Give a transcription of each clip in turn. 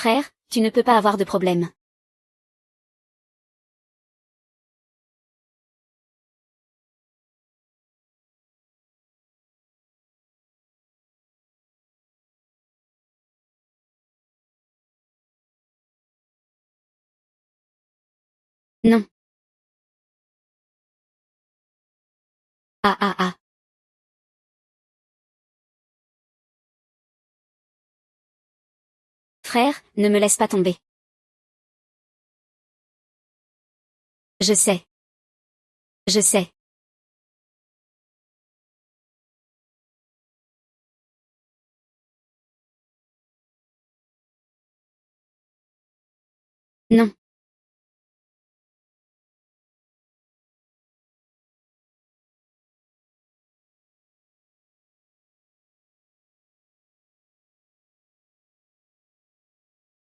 Frère, tu ne peux pas avoir de problème. Non. Ah ah ah. Frère, ne me laisse pas tomber. Je sais. Je sais. Non.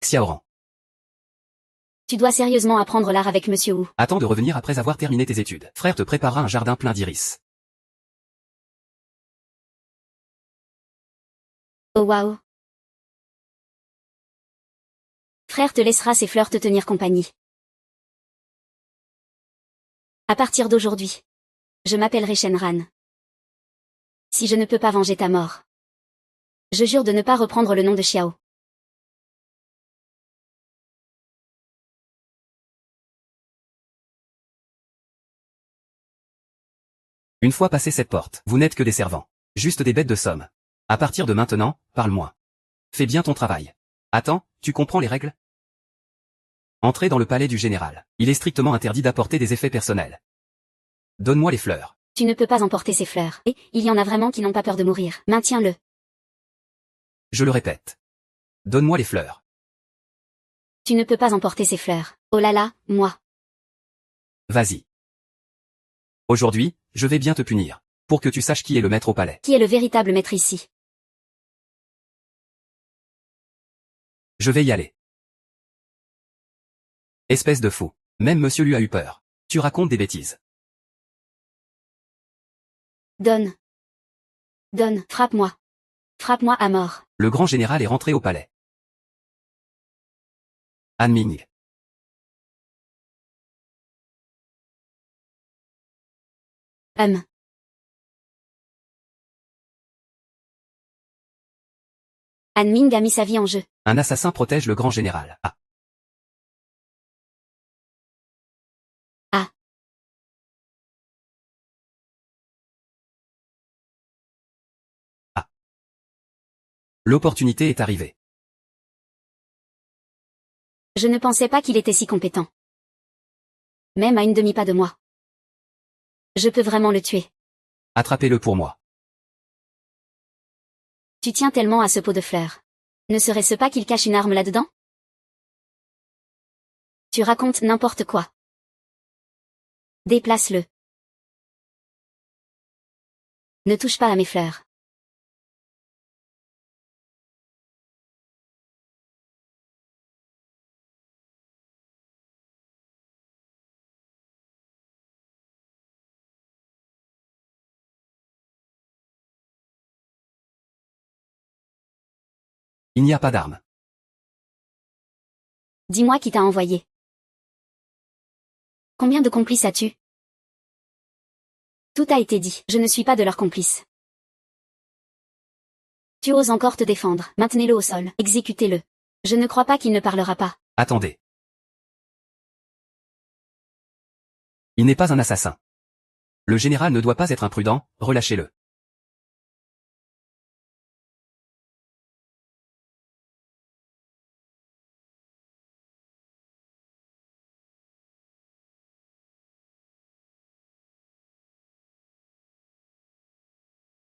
Xiaoran. Tu dois sérieusement apprendre l'art avec Monsieur Wu. Attends de revenir après avoir terminé tes études. Frère te préparera un jardin plein d'iris. Oh waouh. Frère te laissera ses fleurs te tenir compagnie. À partir d'aujourd'hui. Je m'appellerai Shenran. Si je ne peux pas venger ta mort. Je jure de ne pas reprendre le nom de Xiao. Une fois passé cette porte, vous n'êtes que des servants. Juste des bêtes de somme. À partir de maintenant, parle moins. Fais bien ton travail. Attends, tu comprends les règles? Entrez dans le palais du général. Il est strictement interdit d'apporter des effets personnels. Donne-moi les fleurs. Tu ne peux pas emporter ces fleurs. Et, il y en a vraiment qui n'ont pas peur de mourir. Maintiens-le. Je le répète. Donne-moi les fleurs. Tu ne peux pas emporter ces fleurs. Oh là là, moi. Vas-y. Aujourd'hui, je vais bien te punir. Pour que tu saches qui est le maître au palais. Qui est le véritable maître ici? Je vais y aller. Espèce de fou. Même monsieur lui a eu peur. Tu racontes des bêtises. Donne. Donne, frappe-moi. Frappe-moi à mort. Le grand général est rentré au palais. Han Ming. Han Ming a mis sa vie en jeu. Un assassin protège le grand général. Ah. Ah. Ah. L'opportunité est arrivée. Je ne pensais pas qu'il était si compétent. Même à une demi-pas de moi. Je peux vraiment le tuer. Attrapez-le pour moi. Tu tiens tellement à ce pot de fleurs. Ne serait-ce pas qu'il cache une arme là-dedans? Tu racontes n'importe quoi. Déplace-le. Ne touche pas à mes fleurs. Il n'y a pas d'arme. Dis-moi qui t'a envoyé. Combien de complices as-tu? Tout a été dit. Je ne suis pas de leur complice. Tu oses encore te défendre. Maintenez-le au sol. Exécutez-le. Je ne crois pas qu'il ne parlera pas. Attendez. Il n'est pas un assassin. Le général ne doit pas être imprudent, relâchez-le.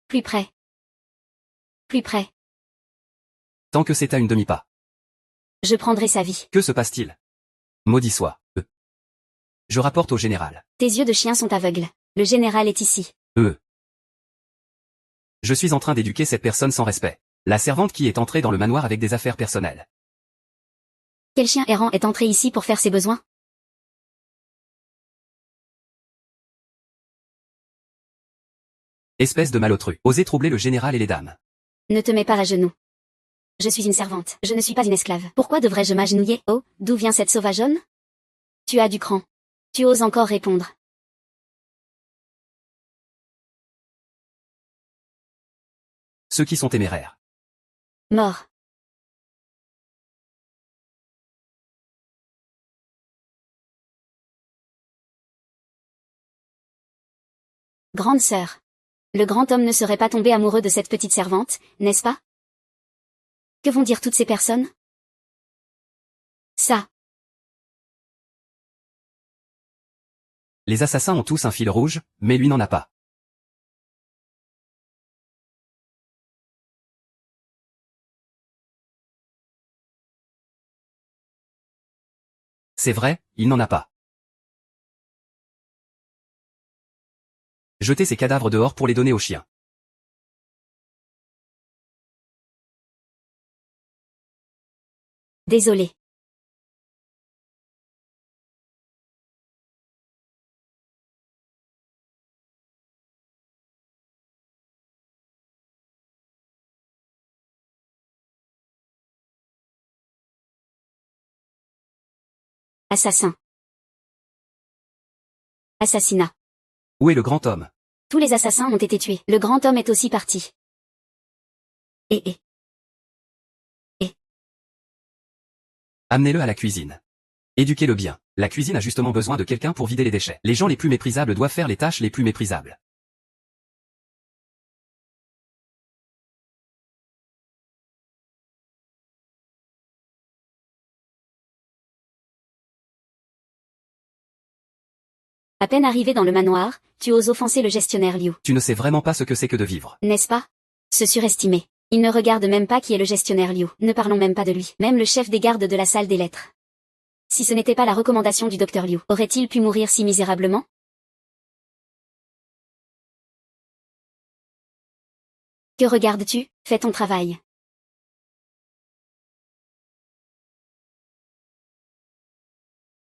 Plus près. Plus près. Tant que c'est à une demi-pas. Je prendrai sa vie. Que se passe-t-il? Maudit soit. Je rapporte au général. Tes yeux de chien sont aveugles. Le général est ici. Je suis en train d'éduquer cette personne sans respect. La servante qui est entrée dans le manoir avec des affaires personnelles. Quel chien errant est entré ici pour faire ses besoins? Espèce de malotru. Osez troubler le général et les dames. Ne te mets pas à genoux. Je suis une servante. Je ne suis pas une esclave. Pourquoi devrais-je m'agenouiller? Oh, d'où vient cette sauvageonne? Tu as du cran. Tu oses encore répondre. Ceux qui sont téméraires. Mort. Grande sœur. Le grand homme ne serait pas tombé amoureux de cette petite servante, n'est-ce pas? Que vont dire toutes ces personnes? Ça. Les assassins ont tous un fil rouge, mais lui n'en a pas. C'est vrai, il n'en a pas. Jetez ces cadavres dehors pour les donner aux chiens. Désolé. Assassin. Assassinat. Où est le grand homme? Tous les assassins ont été tués. Le grand homme est aussi parti. Et. Amenez-le à la cuisine. Éduquez-le bien. La cuisine a justement besoin de quelqu'un pour vider les déchets. Les gens les plus méprisables doivent faire les tâches les plus méprisables. À peine arrivé dans le manoir, tu oses offenser le gestionnaire Liu. Tu ne sais vraiment pas ce que c'est que de vivre. N'est-ce pas? Se surestimer. Il ne regarde même pas qui est le gestionnaire Liu. Ne parlons même pas de lui. Même le chef des gardes de la salle des lettres. Si ce n'était pas la recommandation du docteur Liu, aurait-il pu mourir si misérablement? Que regardes-tu? Fais ton travail.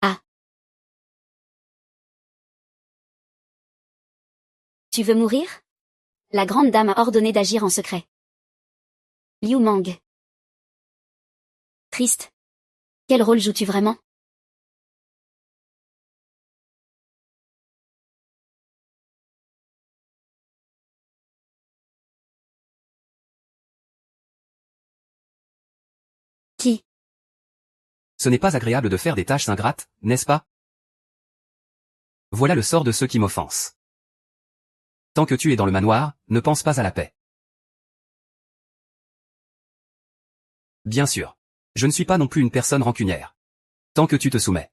Ah. Tu veux mourir? La grande dame a ordonné d'agir en secret. Liu Mang. Triste. Quel rôle joues-tu vraiment? Qui? Ce n'est pas agréable de faire des tâches ingrates, n'est-ce pas? Voilà le sort de ceux qui m'offensent. Tant que tu es dans le manoir, ne pense pas à la paix. Bien sûr. Je ne suis pas non plus une personne rancunière. Tant que tu te soumets.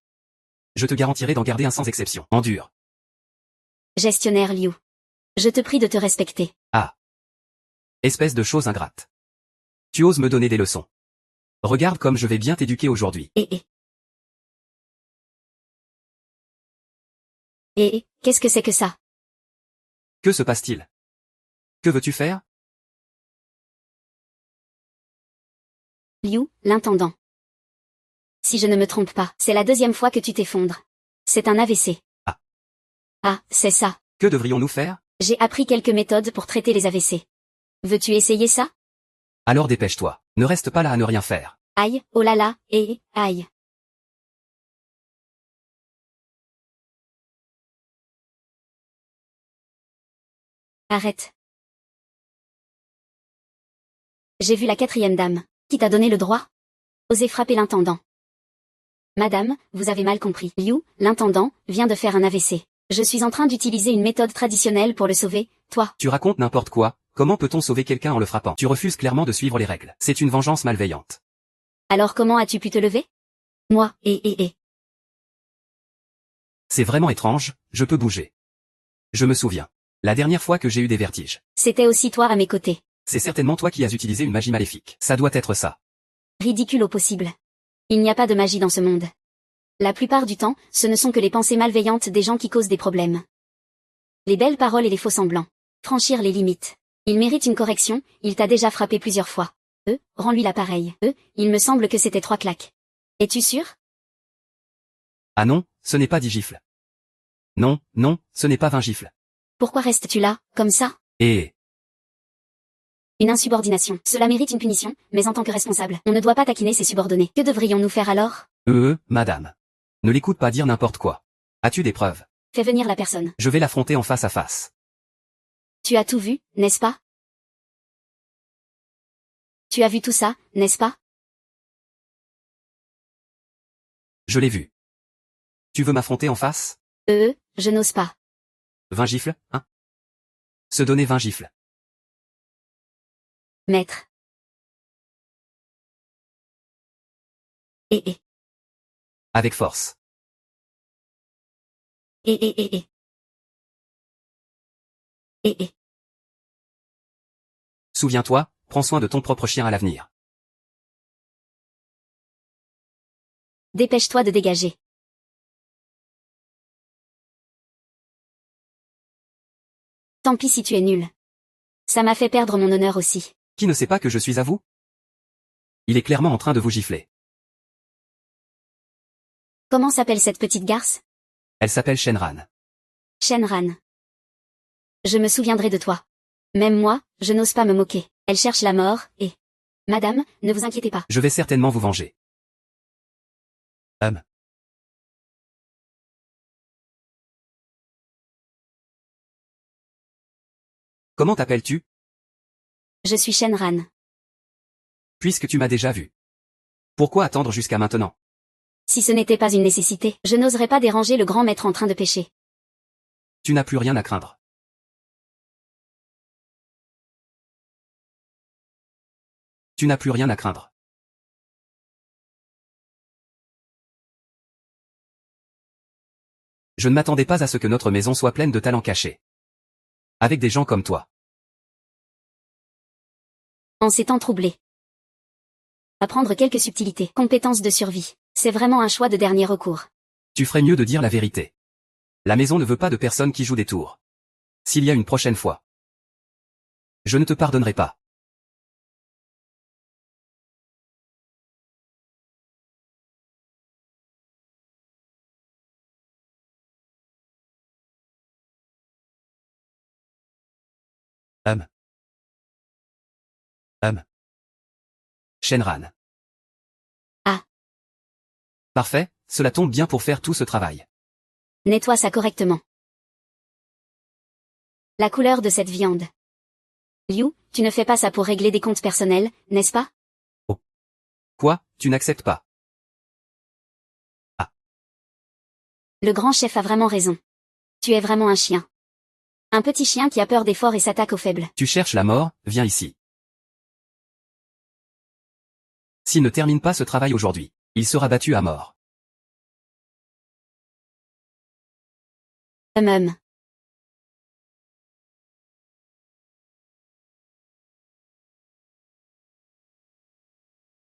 Je te garantirai d'en garder un sans exception. Endure. Gestionnaire Liu. Je te prie de te respecter. Ah. Espèce de chose ingrate. Tu oses me donner des leçons. Regarde comme je vais bien t'éduquer aujourd'hui. Qu'est-ce que c'est que ça? Que se passe-t-il? Que veux-tu faire? Liu, l'intendant. Si je ne me trompe pas, c'est la deuxième fois que tu t'effondres. C'est un AVC. Ah. Ah, c'est ça. Que devrions-nous faire? J'ai appris quelques méthodes pour traiter les AVC. Veux-tu essayer ça? Alors dépêche-toi. Ne reste pas là à ne rien faire. Aïe, oh là là, aïe. Arrête. J'ai vu la quatrième dame. Qui t'a donné le droit? Osez frapper l'intendant. Madame, vous avez mal compris. Liu, l'intendant, vient de faire un AVC. Je suis en train d'utiliser une méthode traditionnelle pour le sauver, toi. Tu racontes n'importe quoi. Comment peut-on sauver quelqu'un en le frappant? Tu refuses clairement de suivre les règles. C'est une vengeance malveillante. Alors comment as-tu pu te lever? Moi, C'est vraiment étrange, je peux bouger. Je me souviens. La dernière fois que j'ai eu des vertiges. C'était aussi toi à mes côtés. C'est certainement toi qui as utilisé une magie maléfique. Ça doit être ça. Ridicule au possible. Il n'y a pas de magie dans ce monde. La plupart du temps, ce ne sont que les pensées malveillantes des gens qui causent des problèmes. Les belles paroles et les faux semblants. Franchir les limites. Il mérite une correction, il t'a déjà frappé plusieurs fois. Rends-lui l'appareil. Il me semble que c'était 3 claques. Es-tu sûr? Ah non, ce n'est pas 10 gifles. Non, ce n'est pas 20 gifles. Pourquoi restes-tu là, comme ça? Et Une insubordination. Cela mérite une punition, mais en tant que responsable, on ne doit pas taquiner ses subordonnés. Que devrions-nous faire alors? Madame. Ne l'écoute pas dire n'importe quoi. As-tu des preuves? Fais venir la personne. Je vais l'affronter en face à face. Tu as tout vu, n'est-ce pas? Tu as vu tout ça, n'est-ce pas? Je l'ai vu. Tu veux m'affronter en face? Je n'ose pas. 20 gifles, hein? Se donner 20 gifles. Maître. Et. Avec force. Et. Souviens-toi, prends soin de ton propre chien à l'avenir. Dépêche-toi de dégager. Tant pis si tu es nul. Ça m'a fait perdre mon honneur aussi. Qui ne sait pas que je suis à vous? Il est clairement en train de vous gifler. Comment s'appelle cette petite garce? Elle s'appelle Shenran. Shenran. Je me souviendrai de toi. Même moi, je n'ose pas me moquer. Elle cherche la mort, et... Madame, ne vous inquiétez pas. Je vais certainement vous venger. Comment t'appelles-tu? Je suis Shenran. Puisque tu m'as déjà vu. Pourquoi attendre jusqu'à maintenant? Si ce n'était pas une nécessité, je n'oserais pas déranger le grand maître en train de pêcher. Tu n'as plus rien à craindre. Tu n'as plus rien à craindre. Je ne m'attendais pas à ce que notre maison soit pleine de talents cachés. Avec des gens comme toi. En ces temps troublés. Apprendre quelques subtilités, compétences de survie. C'est vraiment un choix de dernier recours. Tu ferais mieux de dire la vérité. La maison ne veut pas de personnes qui jouent des tours. S'il y a une prochaine fois. Je ne te pardonnerai pas. Shenran. Ah. Parfait, cela tombe bien pour faire tout ce travail. Nettoie ça correctement. La couleur de cette viande. Liu, tu ne fais pas ça pour régler des comptes personnels, n'est-ce pas? Quoi, tu n'acceptes pas? Le grand chef a vraiment raison. Tu es vraiment un chien. Un petit chien qui a peur des forts et s'attaque aux faibles. Tu cherches la mort, viens ici. S'il ne termine pas ce travail aujourd'hui, il sera battu à mort. Hum.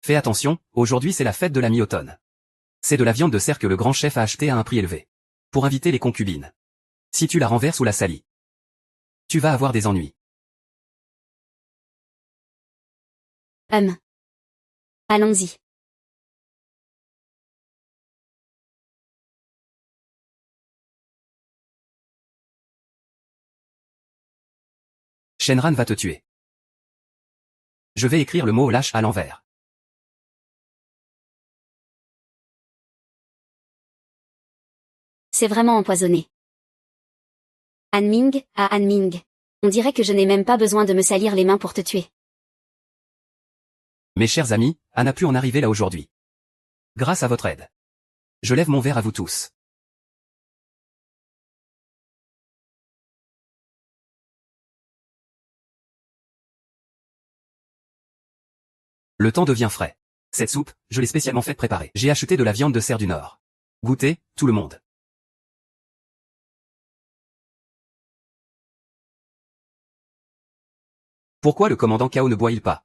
Fais attention, aujourd'hui c'est la fête de la mi-automne. C'est de la viande de cerf que le grand chef a acheté à un prix élevé. Pour inviter les concubines. Si tu la renverses ou la salis, tu vas avoir des ennuis. Allons-y. Shenran va te tuer. Je vais écrire le mot lâche à l'envers. C'est vraiment empoisonné. Anming, à Anming. On dirait que je n'ai même pas besoin de me salir les mains pour te tuer. Mes chers amis, Anne a pu en arriver là aujourd'hui. Grâce à votre aide. Je lève mon verre à vous tous. Le temps devient frais. Cette soupe, je l'ai spécialement faite préparer. J'ai acheté de la viande de cerf du Nord. Goûtez, tout le monde. Pourquoi le commandant Kao ne boit-il pas?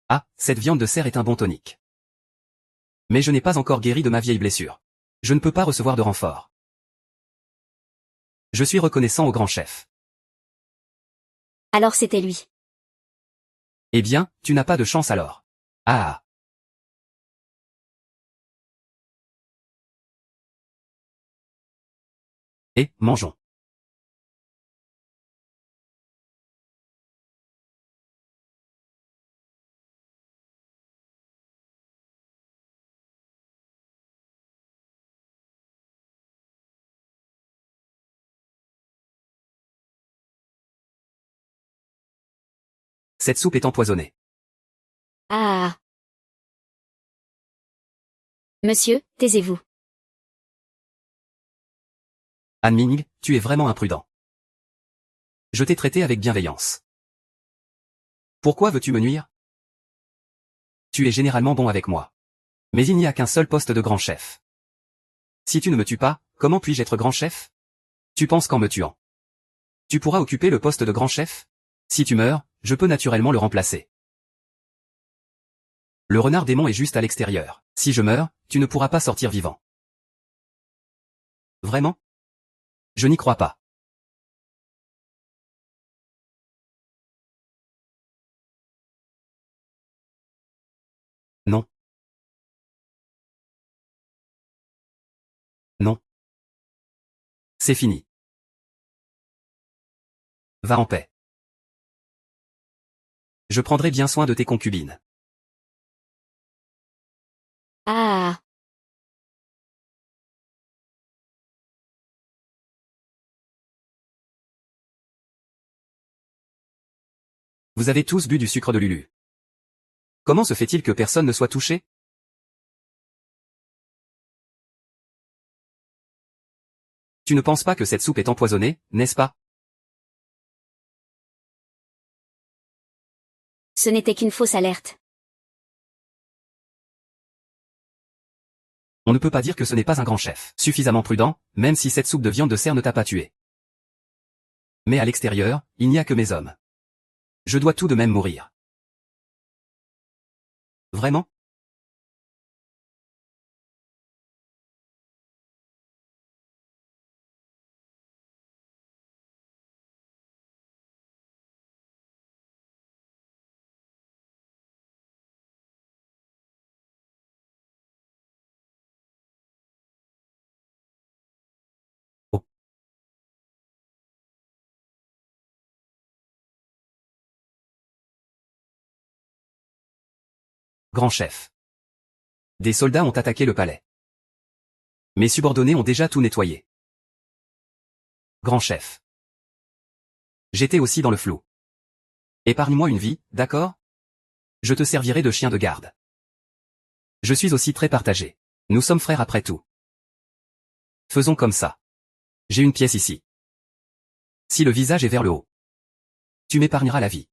Ah, cette viande de cerf est un bon tonique. Mais je n'ai pas encore guéri de ma vieille blessure. Je ne peux pas recevoir de renfort. Je suis reconnaissant au grand chef. Alors c'était lui. Eh bien, tu n'as pas de chance alors. Ah. Et, mangeons. Cette soupe est empoisonnée. Ah. Monsieur, taisez-vous. Han Ming, tu es vraiment imprudent. Je t'ai traité avec bienveillance. Pourquoi veux-tu me nuire? Tu es généralement bon avec moi. Mais il n'y a qu'un seul poste de grand chef. Si tu ne me tues pas, comment puis-je être grand chef? Tu penses qu'en me tuant, tu pourras occuper le poste de grand chef? Si tu meurs, je peux naturellement le remplacer. Le renard démon est juste à l'extérieur. Si je meurs, tu ne pourras pas sortir vivant. Vraiment? Je n'y crois pas. Non. Non. C'est fini. Va en paix. Je prendrai bien soin de tes concubines. Ah. Vous avez tous bu du sucre de Lulu. Comment se fait-il que personne ne soit touché? Tu ne penses pas que cette soupe est empoisonnée, n'est-ce pas? Ce n'était qu'une fausse alerte. On ne peut pas dire que ce n'est pas un grand chef. Suffisamment prudent, même si cette soupe de viande de cerf ne t'a pas tué. Mais à l'extérieur, il n'y a que mes hommes. Je dois tout de même mourir. Vraiment? Oh. Grand chef. Des soldats ont attaqué le palais. Mes subordonnés ont déjà tout nettoyé. Grand chef. J'étais aussi dans le flou. Épargne-moi une vie, d'accord? Je te servirai de chien de garde. Je suis aussi très partagé. Nous sommes frères après tout. Faisons comme ça. J'ai une pièce ici. Si le visage est vers le haut, tu m'épargneras la vie.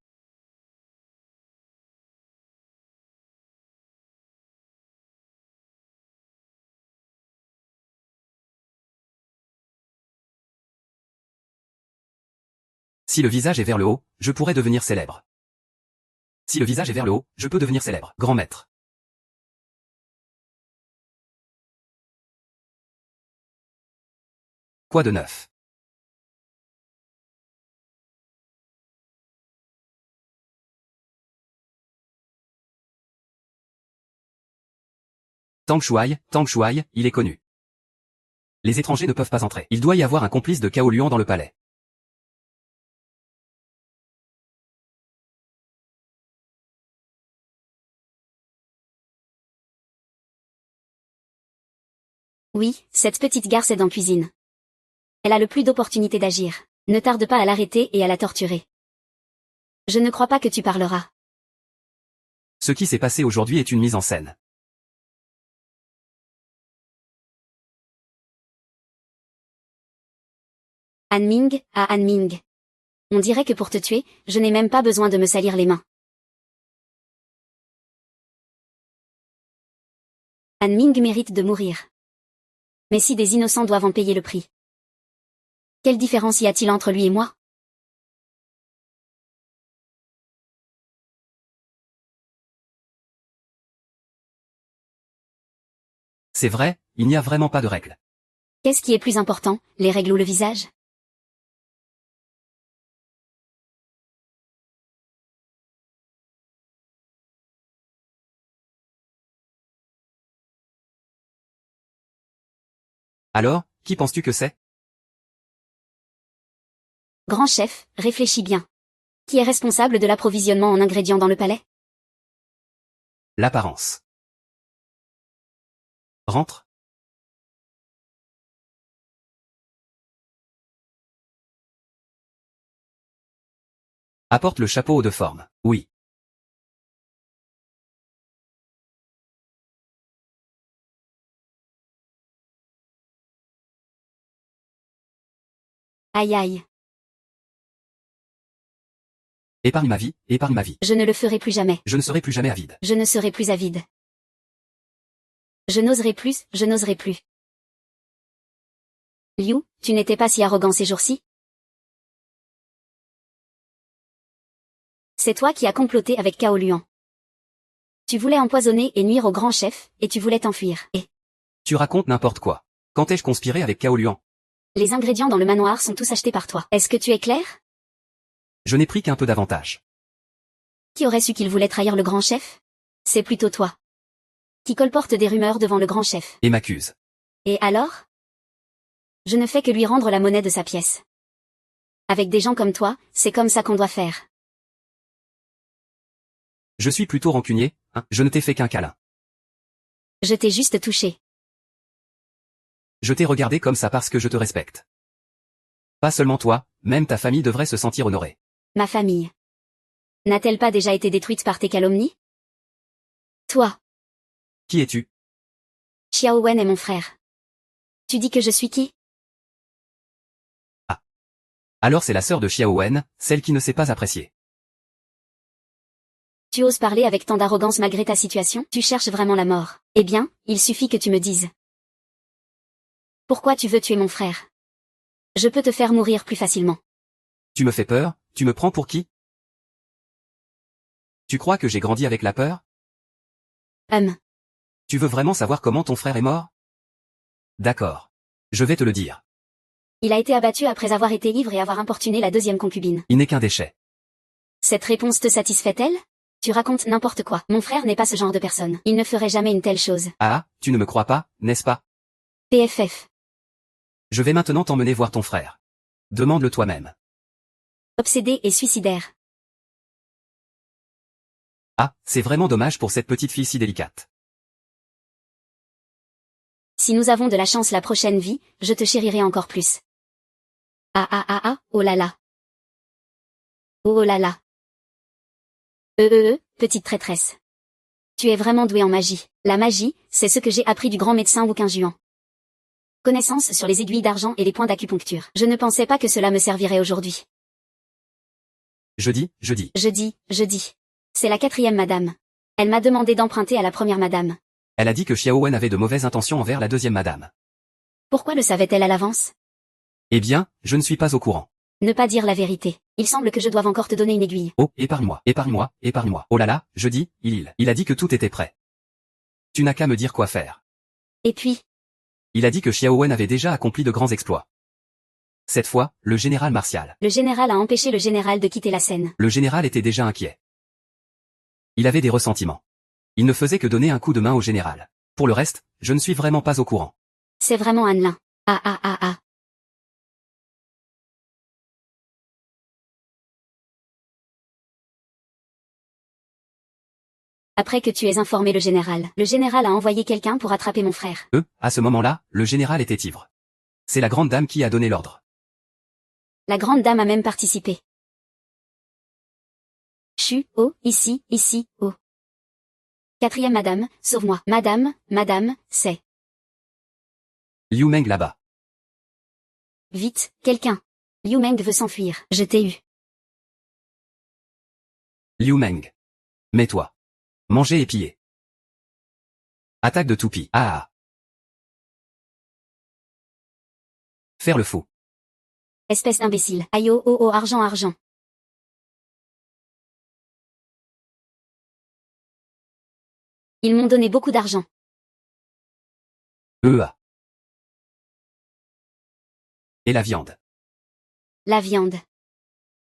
Si le visage est vers le haut, je pourrais devenir célèbre. Si le visage est vers le haut, je peux devenir célèbre. Grand maître. Quoi de neuf? Tang Shuai, il est connu. Les étrangers ne peuvent pas entrer. Il doit y avoir un complice de Cao Luan dans le palais. Oui, cette petite garce est en cuisine. Elle a le plus d'opportunités d'agir. Ne tarde pas à l'arrêter et à la torturer. Je ne crois pas que tu parleras. Ce qui s'est passé aujourd'hui est une mise en scène. Han Ming, à Han Ming. On dirait que pour te tuer, je n'ai même pas besoin de me salir les mains. Han Ming mérite de mourir. Mais si des innocents doivent en payer le prix. Quelle différence y a-t-il entre lui et moi? C'est vrai, il n'y a vraiment pas de règles. Qu'est-ce qui est plus important, les règles ou le visage? Alors, qui penses-tu que c'est? Grand chef, réfléchis bien. Qui est responsable de l'approvisionnement en ingrédients dans le palais? L'apparence. Rentre. Apporte le chapeau haut de forme. Oui. Aïe aïe. Épargne ma vie, épargne ma vie. Je ne le ferai plus jamais. Je ne serai plus jamais avide. Je ne serai plus avide. Je n'oserai plus, je n'oserai plus. Liu, tu n'étais pas si arrogant ces jours-ci? C'est toi qui as comploté avec Cao Luan. Tu voulais empoisonner et nuire au grand chef, et tu voulais t'enfuir. Et Tu racontes n'importe quoi. Quand ai-je conspiré avec Cao Luan? les ingrédients dans le manoir sont tous achetés par toi. Est-ce que tu es clair? Je n'ai pris qu'un peu d'avantage. Qui aurait su qu'il voulait trahir le grand chef? C'est plutôt toi. Qui colporte des rumeurs devant le grand chef. Et m'accuse. Et alors? Je ne fais que lui rendre la monnaie de sa pièce. Avec des gens comme toi, c'est comme ça qu'on doit faire. Je suis plutôt rancunier, hein, je ne t'ai fait qu'un câlin. Je t'ai juste touché. Je t'ai regardé comme ça parce que je te respecte. Pas seulement toi, même ta famille devrait se sentir honorée. Ma famille. N'a-t-elle pas déjà été détruite par tes calomnies? Toi, Qui es-tu? Xiao Wen est mon frère. Tu dis que je suis qui? Alors c'est la sœur de Xiao Wen, celle qui ne sait pas apprécier. Tu oses parler avec tant d'arrogance malgré ta situation? Tu cherches vraiment la mort. Eh bien, il suffit que tu me dises. Pourquoi tu veux tuer mon frère? Je peux te faire mourir plus facilement. Tu me fais peur, tu me prends pour qui? Tu crois que j'ai grandi avec la peur? Tu veux vraiment savoir comment ton frère est mort? D'accord. Je vais te le dire. Il a été abattu après avoir été ivre et avoir importuné la deuxième concubine. Il n'est qu'un déchet. Cette réponse te satisfait-elle? Tu racontes n'importe quoi. Mon frère n'est pas ce genre de personne. Il ne ferait jamais une telle chose. Ah, tu ne me crois pas, n'est-ce pas? PFF. Je vais maintenant t'emmener voir ton frère. Demande-le toi-même. Obsédé et suicidaire. Ah, c'est vraiment dommage pour cette petite fille si délicate. Si nous avons de la chance la prochaine vie, je te chérirai encore plus. Ah ah ah ah, oh là là. Oh là là. Petite traîtresse. Tu es vraiment douée en magie. La magie, c'est ce que j'ai appris du grand médecin Wu Qingjuan. Connaissance sur les aiguilles d'argent et les points d'acupuncture. Je ne pensais pas que cela me servirait aujourd'hui. Je dis. Je dis. C'est la 4e madame. Elle m'a demandé d'emprunter à la 1re madame. Elle a dit que Xiao Wen avait de mauvaises intentions envers la 2e madame. Pourquoi le savait-elle à l'avance? Eh bien, je ne suis pas au courant. Ne pas dire la vérité. Il semble que je doive encore te donner une aiguille. Oh, épargne-moi, épargne-moi, épargne-moi. Oh là là, je dis, il a dit que tout était prêt. Tu n'as qu'à me dire quoi faire. Et puis? Il a dit que Xiao Wen avait déjà accompli de grands exploits. Cette fois, le général Martial. Le général a empêché le général de quitter la scène. Le général était déjà inquiet. Il avait des ressentiments. Il ne faisait que donner un coup de main au général. Pour le reste, je ne suis vraiment pas au courant. C'est vraiment un nain. Ah ah ah ah. Après que tu aies informé le général a envoyé quelqu'un pour attraper mon frère. À ce moment-là, le général était ivre. C'est la grande dame qui a donné l'ordre. La grande dame a même participé. Ici, oh. 4e madame, sauve-moi. Madame, c'est. Liu Meng là-bas. Vite, quelqu'un. Liu Meng veut s'enfuir. Je t'ai eu. Liu Meng. Mets-toi. Manger et piller. Attaque de toupie. Ah. Faire le fou. Espèce d'imbécile. Aïe oh, argent. Ils m'ont donné beaucoup d'argent. Et la viande. La viande.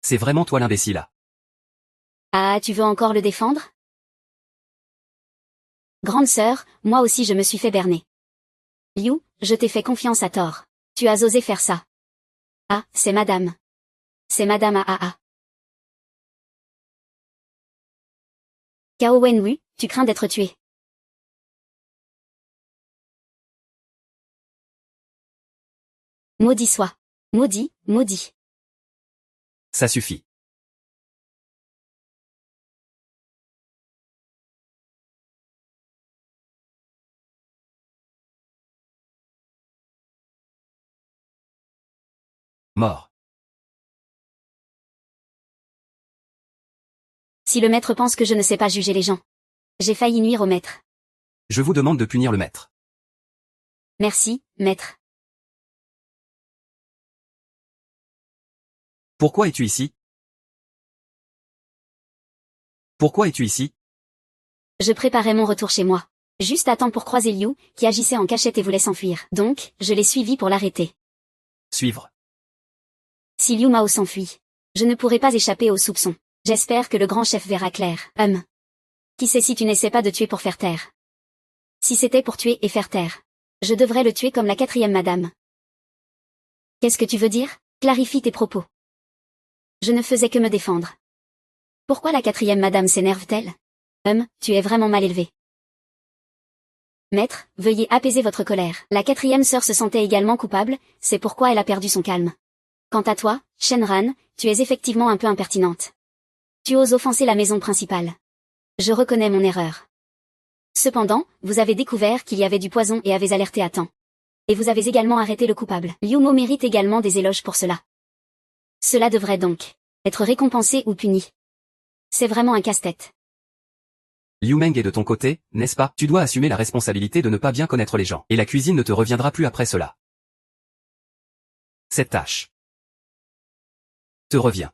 C'est vraiment toi l'imbécile là. Ah, tu veux encore le défendre? Grande sœur, moi aussi je me suis fait berner. Liu, je t'ai fait confiance à tort. Tu as osé faire ça. Ah, c'est madame. C'est madame ah. Cao Wenwu, tu crains d'être tué. Maudit soit. Maudit. Ça suffit. Mort. Si le maître pense que je ne sais pas juger les gens. J'ai failli nuire au maître. Je vous demande de punir le maître. Merci, maître. Pourquoi es-tu ici? Pourquoi es-tu ici? Je préparais mon retour chez moi. Juste à temps pour croiser Liu, qui agissait en cachette et voulait s'enfuir. Donc, je l'ai suivi pour l'arrêter. Suivre. Si Liu Mao s'enfuit, je ne pourrai pas échapper aux soupçons. J'espère que le grand chef verra clair. Qui sait si tu n'essaies pas de tuer pour faire taire? Si c'était pour tuer et faire taire, je devrais le tuer comme la 4e madame. Qu'est-ce que tu veux dire? Clarifie tes propos. Je ne faisais que me défendre. Pourquoi la 4e madame s'énerve-t-elle? Tu es vraiment mal élevé. Maître, veuillez apaiser votre colère. La 4e sœur se sentait également coupable, c'est pourquoi elle a perdu son calme. Quant à toi, Shenran, tu es effectivement un peu impertinente. Tu oses offenser la maison principale. Je reconnais mon erreur. Cependant, vous avez découvert qu'il y avait du poison et avez alerté à temps. Et vous avez également arrêté le coupable. Liu Mo mérite également des éloges pour cela. Cela devrait donc être récompensé ou puni. C'est vraiment un casse-tête. Liu Meng est de ton côté, n'est-ce pas? Tu dois assumer la responsabilité de ne pas bien connaître les gens. Et la cuisine ne te reviendra plus après cela. Cette tâche te revient.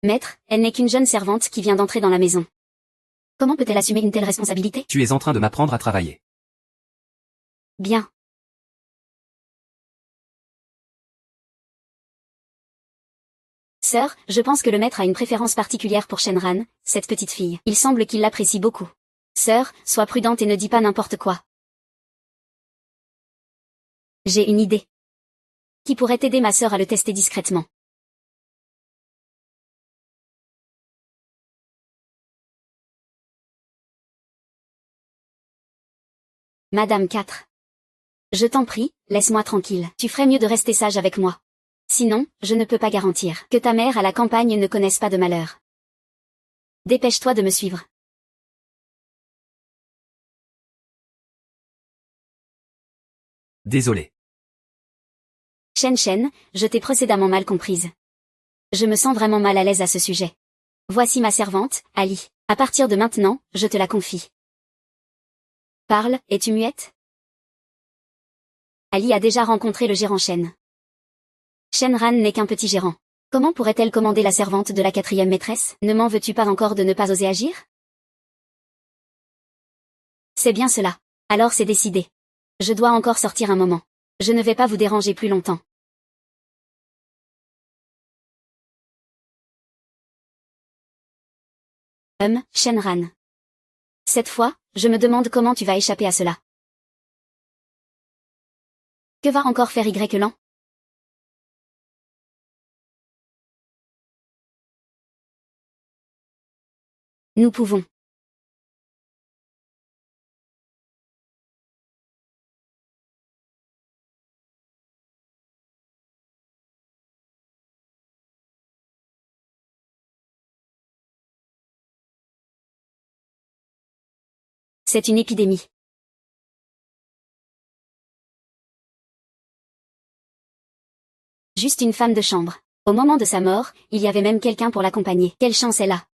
Maître, elle n'est qu'une jeune servante qui vient d'entrer dans la maison. Comment peut-elle assumer une telle responsabilité? Tu es en train de m'apprendre à travailler. Bien. Sœur, je pense que le maître a une préférence particulière pour Shenran, cette petite fille. Il semble qu'il l'apprécie beaucoup. Sœur, sois prudente et ne dis pas n'importe quoi. J'ai une idée. Qui pourrait aider ma sœur à le tester discrètement? Madame 4. Je t'en prie, laisse-moi tranquille. Tu ferais mieux de rester sage avec moi. Sinon, je ne peux pas garantir que ta mère à la campagne ne connaisse pas de malheur. Dépêche-toi de me suivre. Désolé. Shen, je t'ai précédemment mal comprise. Je me sens vraiment mal à l'aise à ce sujet. Voici ma servante, Ali. À partir de maintenant, je te la confie. Parle, es-tu muette? Ali a déjà rencontré le gérant Shen. Shenran n'est qu'un petit gérant. Comment pourrait-elle commander la servante de la 4e maîtresse? Ne m'en veux-tu pas encore de ne pas oser agir? C'est bien cela. Alors c'est décidé. Je dois encore sortir un moment. Je ne vais pas vous déranger plus longtemps. Shenran. Cette fois, je me demande comment tu vas échapper à cela. Que va encore faire Y-Lan? Nous pouvons. C'est une épidémie. Juste une femme de chambre. Au moment de sa mort, il y avait même quelqu'un pour l'accompagner. Quelle chance elle a.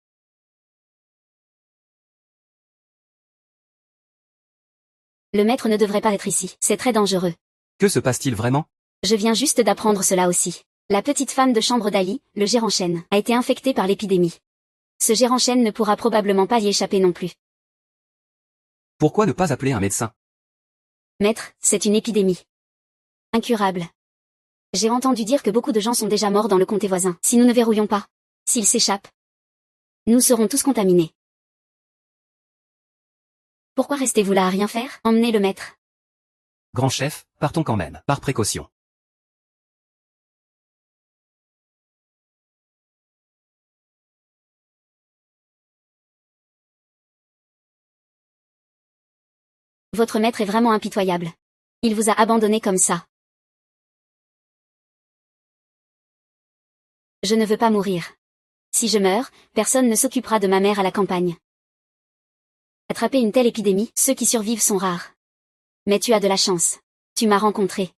Le maître ne devrait pas être ici. C'est très dangereux. Que se passe-t-il vraiment? Je viens juste d'apprendre cela aussi. La petite femme de chambre d'Ali, le gérant Shen, a été infectée par l'épidémie. Ce gérant Shen ne pourra probablement pas y échapper non plus. Pourquoi ne pas appeler un médecin? Maître, c'est une épidémie. Incurable. J'ai entendu dire que beaucoup de gens sont déjà morts dans le comté voisin. Si nous ne verrouillons pas, s'ils s'échappent, nous serons tous contaminés. Pourquoi restez-vous là à rien faire? Emmenez le maître. Grand chef, partons quand même, par précaution. Votre maître est vraiment impitoyable. Il vous a abandonné comme ça. Je ne veux pas mourir. Si je meurs, personne ne s'occupera de ma mère à la campagne. Attraper une telle épidémie, ceux qui survivent sont rares. Mais tu as de la chance. Tu m'as rencontré.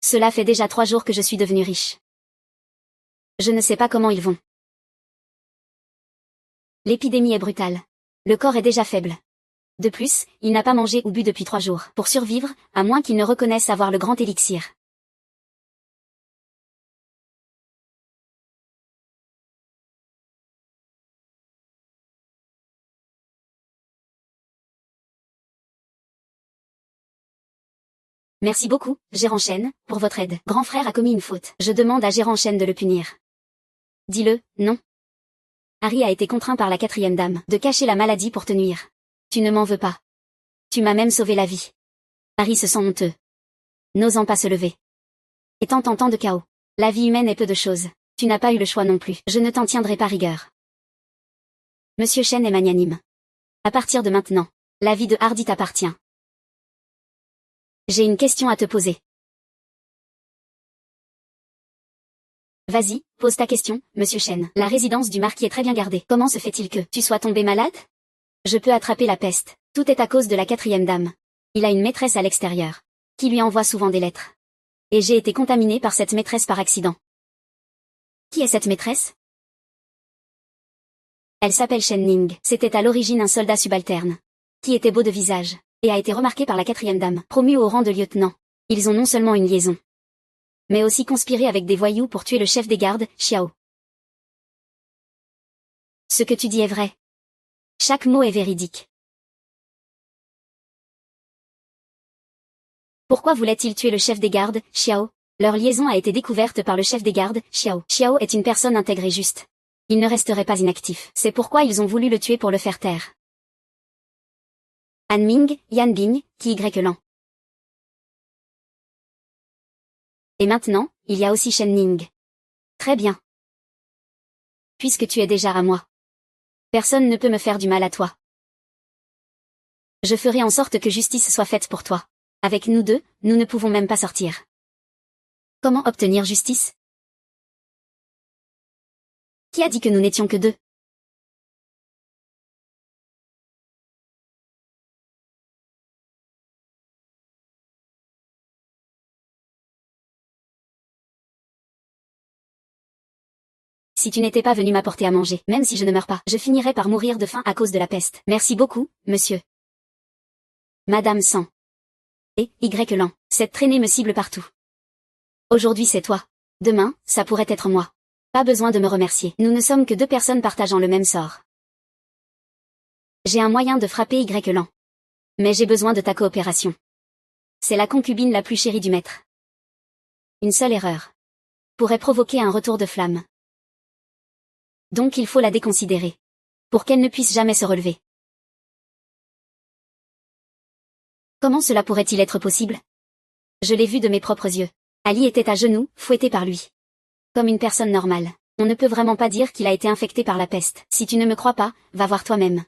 Cela fait déjà 3 jours que je suis devenue riche. Je ne sais pas comment ils vont. L'épidémie est brutale. Le corps est déjà faible. De plus, il n'a pas mangé ou bu depuis 3 jours. Pour survivre, à moins qu'il ne reconnaisse avoir le grand élixir. Merci beaucoup, Gérant Chen, pour votre aide. Grand frère a commis une faute. Je demande à Gérant Chen de le punir. Dis-le, non. Harry a été contraint par la 4e dame de cacher la maladie pour te nuire. Tu ne m'en veux pas. Tu m'as même sauvé la vie. Harry se sent honteux. N'osant pas se lever. Étant en temps de chaos. La vie humaine est peu de choses. Tu n'as pas eu le choix non plus. Je ne t'en tiendrai pas rigueur. Monsieur Chen est magnanime. À partir de maintenant, la vie de Hardy t'appartient. J'ai une question à te poser. Vas-y, pose ta question, Monsieur Chen. La résidence du marquis est très bien gardée. Comment se fait-il que tu sois tombé malade? Je peux attraper la peste. Tout est à cause de la 4e dame. Il a une maîtresse à l'extérieur, qui lui envoie souvent des lettres. Et j'ai été contaminée par cette maîtresse par accident. Qui est cette maîtresse? Elle s'appelle Shen Ning. C'était à l'origine un soldat subalterne, qui était beau de visage, et a été remarqué par la 4e dame, promu au rang de lieutenant. Ils ont non seulement une liaison, mais aussi conspiré avec des voyous pour tuer le chef des gardes, Xiao. Ce que tu dis est vrai. Chaque mot est véridique. Pourquoi voulait-il tuer le chef des gardes, Xiao? Leur liaison a été découverte par le chef des gardes, Xiao. Xiao est une personne intègre et juste. Il ne resterait pas inactif. C'est pourquoi ils ont voulu le tuer pour le faire taire. Han Ming, Yan Bing, Qui Y Lan. Et maintenant, il y a aussi Shen Ning. Très bien. Puisque tu es déjà à moi. Personne ne peut me faire du mal à toi. Je ferai en sorte que justice soit faite pour toi. Avec nous deux, nous ne pouvons même pas sortir. Comment obtenir justice? Qui a dit que nous n'étions que deux? Si tu n'étais pas venu m'apporter à manger, même si je ne meurs pas, je finirais par mourir de faim à cause de la peste. Merci beaucoup, monsieur. Madame Sang. Et, Y Lan. Cette traînée me cible partout. Aujourd'hui c'est toi. Demain, ça pourrait être moi. Pas besoin de me remercier. Nous ne sommes que deux personnes partageant le même sort. J'ai un moyen de frapper Y Lan. Mais j'ai besoin de ta coopération. C'est la concubine la plus chérie du maître. Une seule erreur pourrait provoquer un retour de flamme. Donc il faut la déconsidérer. Pour qu'elle ne puisse jamais se relever. Comment cela pourrait-il être possible? Je l'ai vu de mes propres yeux. Ali était à genoux, fouetté par lui. Comme une personne normale. On ne peut vraiment pas dire qu'il a été infecté par la peste. Si tu ne me crois pas, va voir toi-même.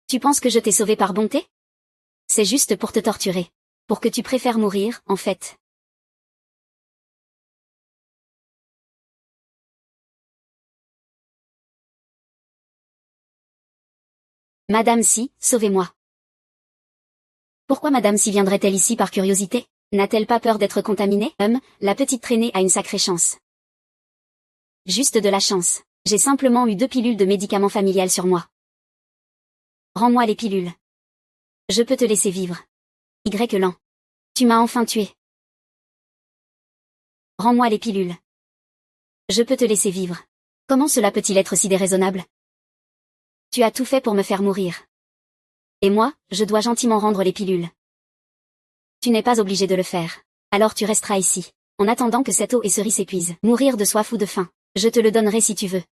Tu penses que je t'ai sauvé par bonté? C'est juste pour te torturer. Pour que tu préfères mourir, en fait. Madame Si, sauvez-moi. Pourquoi Madame Si viendrait-elle ici par curiosité? N'a-t-elle pas peur d'être contaminée? La petite traînée a une sacrée chance. Juste de la chance. J'ai simplement eu 2 pilules de médicaments familiales sur moi. Rends-moi les pilules. Je peux te laisser vivre. Y Lan. Tu m'as enfin tué. Rends-moi les pilules. Je peux te laisser vivre. Comment cela peut-il être si déraisonnable? Tu as tout fait pour me faire mourir. Et moi, je dois gentiment rendre les pilules. Tu n'es pas obligé de le faire. Alors tu resteras ici, en attendant que cette eau et ce riz s'épuisent. Mourir de soif ou de faim. Je te le donnerai si tu veux.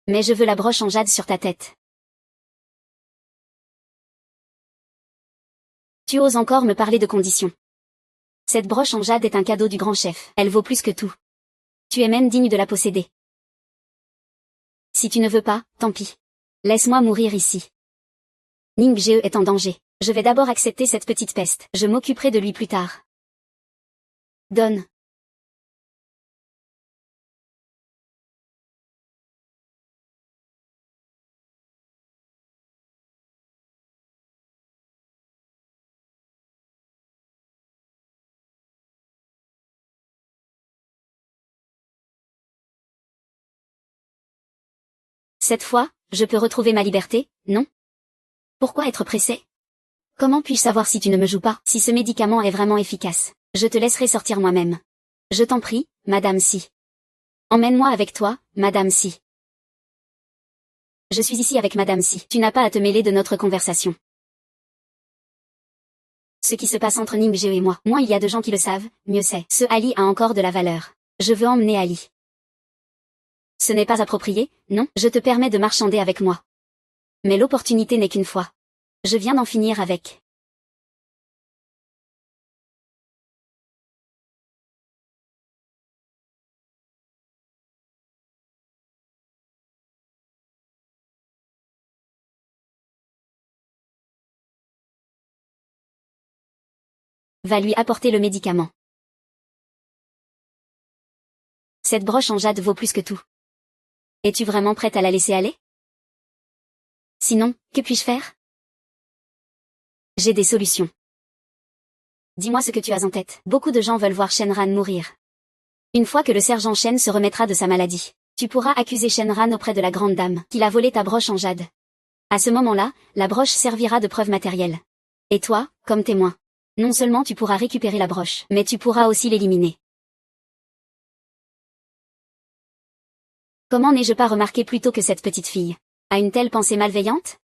Mais je veux la broche en jade sur ta tête. Tu oses encore me parler de conditions. Cette broche en jade est un cadeau du grand chef. Elle vaut plus que tout. Tu es même digne de la posséder. Si tu ne veux pas, tant pis. Laisse-moi mourir ici. Ning Jie est en danger. Je vais d'abord accepter cette petite peste. Je m'occuperai de lui plus tard. Donne. Cette fois, je peux retrouver ma liberté, non? Pourquoi être pressé? Comment puis-je savoir si tu ne me joues pas, si ce médicament est vraiment efficace? Je te laisserai sortir moi-même. Je t'en prie, Madame Si. Emmène-moi avec toi, Madame Si. Je suis ici avec Madame Si. Tu n'as pas à te mêler de notre conversation. Ce qui se passe entre Ning Geo et moi. Moins il y a de gens qui le savent, mieux c'est. Ce Ali a encore de la valeur. Je veux emmener Ali. Ce n'est pas approprié, non? Je te permets de marchander avec moi. Mais l'opportunité n'est qu'une fois. Je viens d'en finir avec. Va lui apporter le médicament. Cette broche en jade vaut plus que tout. Es-tu vraiment prête à la laisser aller? Sinon, que puis-je faire? J'ai des solutions. Dis-moi ce que tu as en tête. Beaucoup de gens veulent voir Shenran mourir. Une fois que le sergent Shen se remettra de sa maladie, tu pourras accuser Shenran auprès de la grande dame qu'il a volé ta broche en jade. À ce moment-là, la broche servira de preuve matérielle. Et toi, comme témoin. Non seulement tu pourras récupérer la broche, mais tu pourras aussi l'éliminer. Comment n'ai-je pas remarqué plus tôt que cette petite fille a une telle pensée malveillante?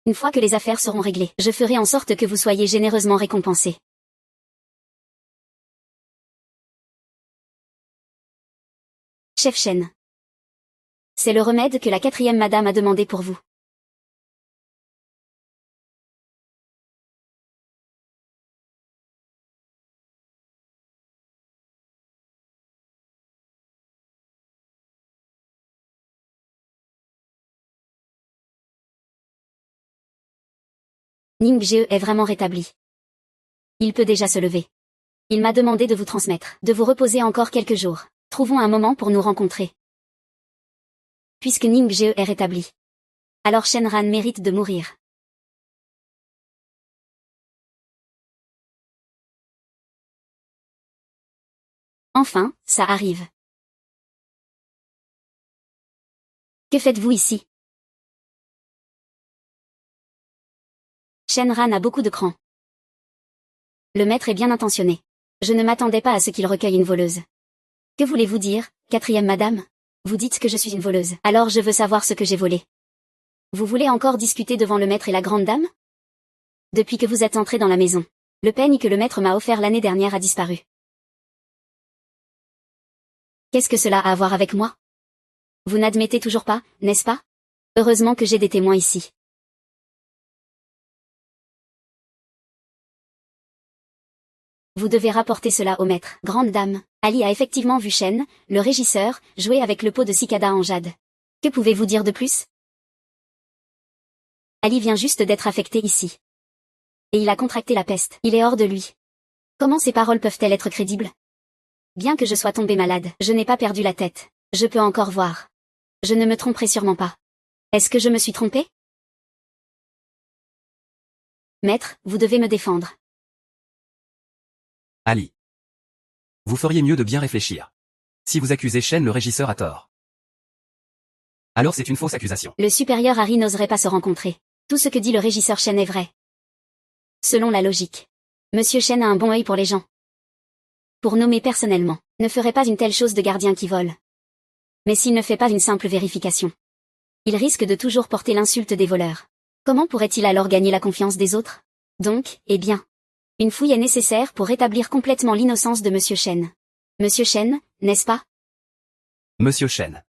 Une fois que les affaires seront réglées, je ferai en sorte que vous soyez généreusement récompensés. Chef Shen. C'est le remède que la 4e madame a demandé pour vous. Ning Geo est vraiment rétabli. Il peut déjà se lever. Il m'a demandé de vous transmettre, de vous reposer encore quelques jours. Trouvons un moment pour nous rencontrer. Puisque Ning Geo est rétabli. Alors Shenran mérite de mourir. Enfin, ça arrive. Que faites-vous ici? Shenran a beaucoup de cran. Le maître est bien intentionné. Je ne m'attendais pas à ce qu'il recueille une voleuse. Que voulez-vous dire, 4e madame? Vous dites que je suis une voleuse. Alors je veux savoir ce que j'ai volé. Vous voulez encore discuter devant le maître et la grande dame? Depuis que vous êtes entré dans la maison, le peigne que le maître m'a offert l'année dernière a disparu. Qu'est-ce que cela a à voir avec moi? Vous n'admettez toujours pas, n'est-ce pas? Heureusement que j'ai des témoins ici. Vous devez rapporter cela au maître. Grande dame, Ali a effectivement vu Shen, le régisseur, jouer avec le pot de cicada en jade. Que pouvez-vous dire de plus? Ali vient juste d'être affecté ici. Et il a contracté la peste. Il est hors de lui. Comment ces paroles peuvent-elles être crédibles? Bien que je sois tombée malade, je n'ai pas perdu la tête. Je peux encore voir. Je ne me tromperai sûrement pas. Est-ce que je me suis trompée? Maître, vous devez me défendre. Ali. Vous feriez mieux de bien réfléchir. Si vous accusez Shen le régisseur à tort, alors c'est une fausse accusation. Le supérieur Harry n'oserait pas se rencontrer. Tout ce que dit le régisseur Shen est vrai. Selon la logique. Monsieur Shen a un bon œil pour les gens. Pour nommer personnellement, ne ferait pas une telle chose de gardien qui vole. Mais s'il ne fait pas une simple vérification, il risque de toujours porter l'insulte des voleurs. Comment pourrait-il alors gagner la confiance des autres? Donc, eh bien, une fouille est nécessaire pour rétablir complètement l'innocence de Monsieur Shen. Monsieur Shen, n'est-ce pas? Monsieur Shen.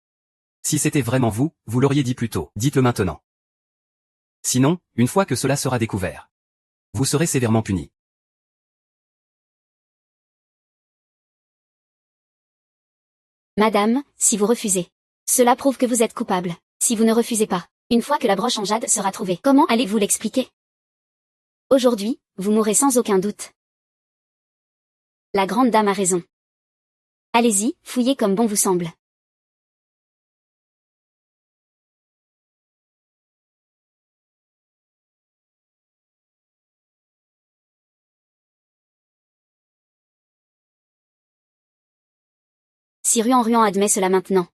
Si c'était vraiment vous, vous l'auriez dit plus tôt. Dites-le maintenant. Sinon, une fois que cela sera découvert, vous serez sévèrement puni. Madame, si vous refusez, cela prouve que vous êtes coupable. Si vous ne refusez pas, une fois que la broche en jade sera trouvée, comment allez-vous l'expliquer? Aujourd'hui, vous mourrez sans aucun doute. La grande dame a raison. Allez-y, fouillez comme bon vous semble. Si Ruan Ruan admet cela maintenant,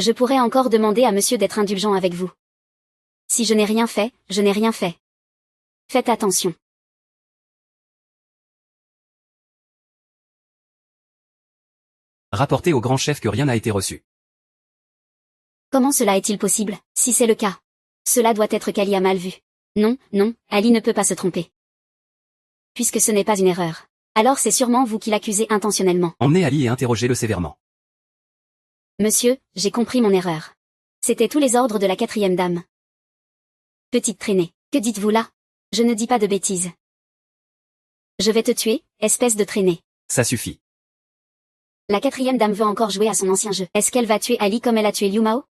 Je pourrais encore demander à monsieur d'être indulgent avec vous. Si je n'ai rien fait, je n'ai rien fait. Faites attention. Rapportez au grand chef que rien n'a été reçu. Comment cela est-il possible, si c'est le cas? Cela doit être qu'Ali a mal vu. Non, non, Ali ne peut pas se tromper. Puisque ce n'est pas une erreur. Alors c'est sûrement vous qui l'accusez intentionnellement. Emmenez Ali et interrogez-le sévèrement. Monsieur, j'ai compris mon erreur. C'était tous les ordres de la 4e dame. Petite traînée, que dites-vous là? Je ne dis pas de bêtises. Je vais te tuer, espèce de traînée. Ça suffit. La 4e dame veut encore jouer à son ancien jeu. Est-ce qu'elle va tuer Ali comme elle a tué Liu Mao?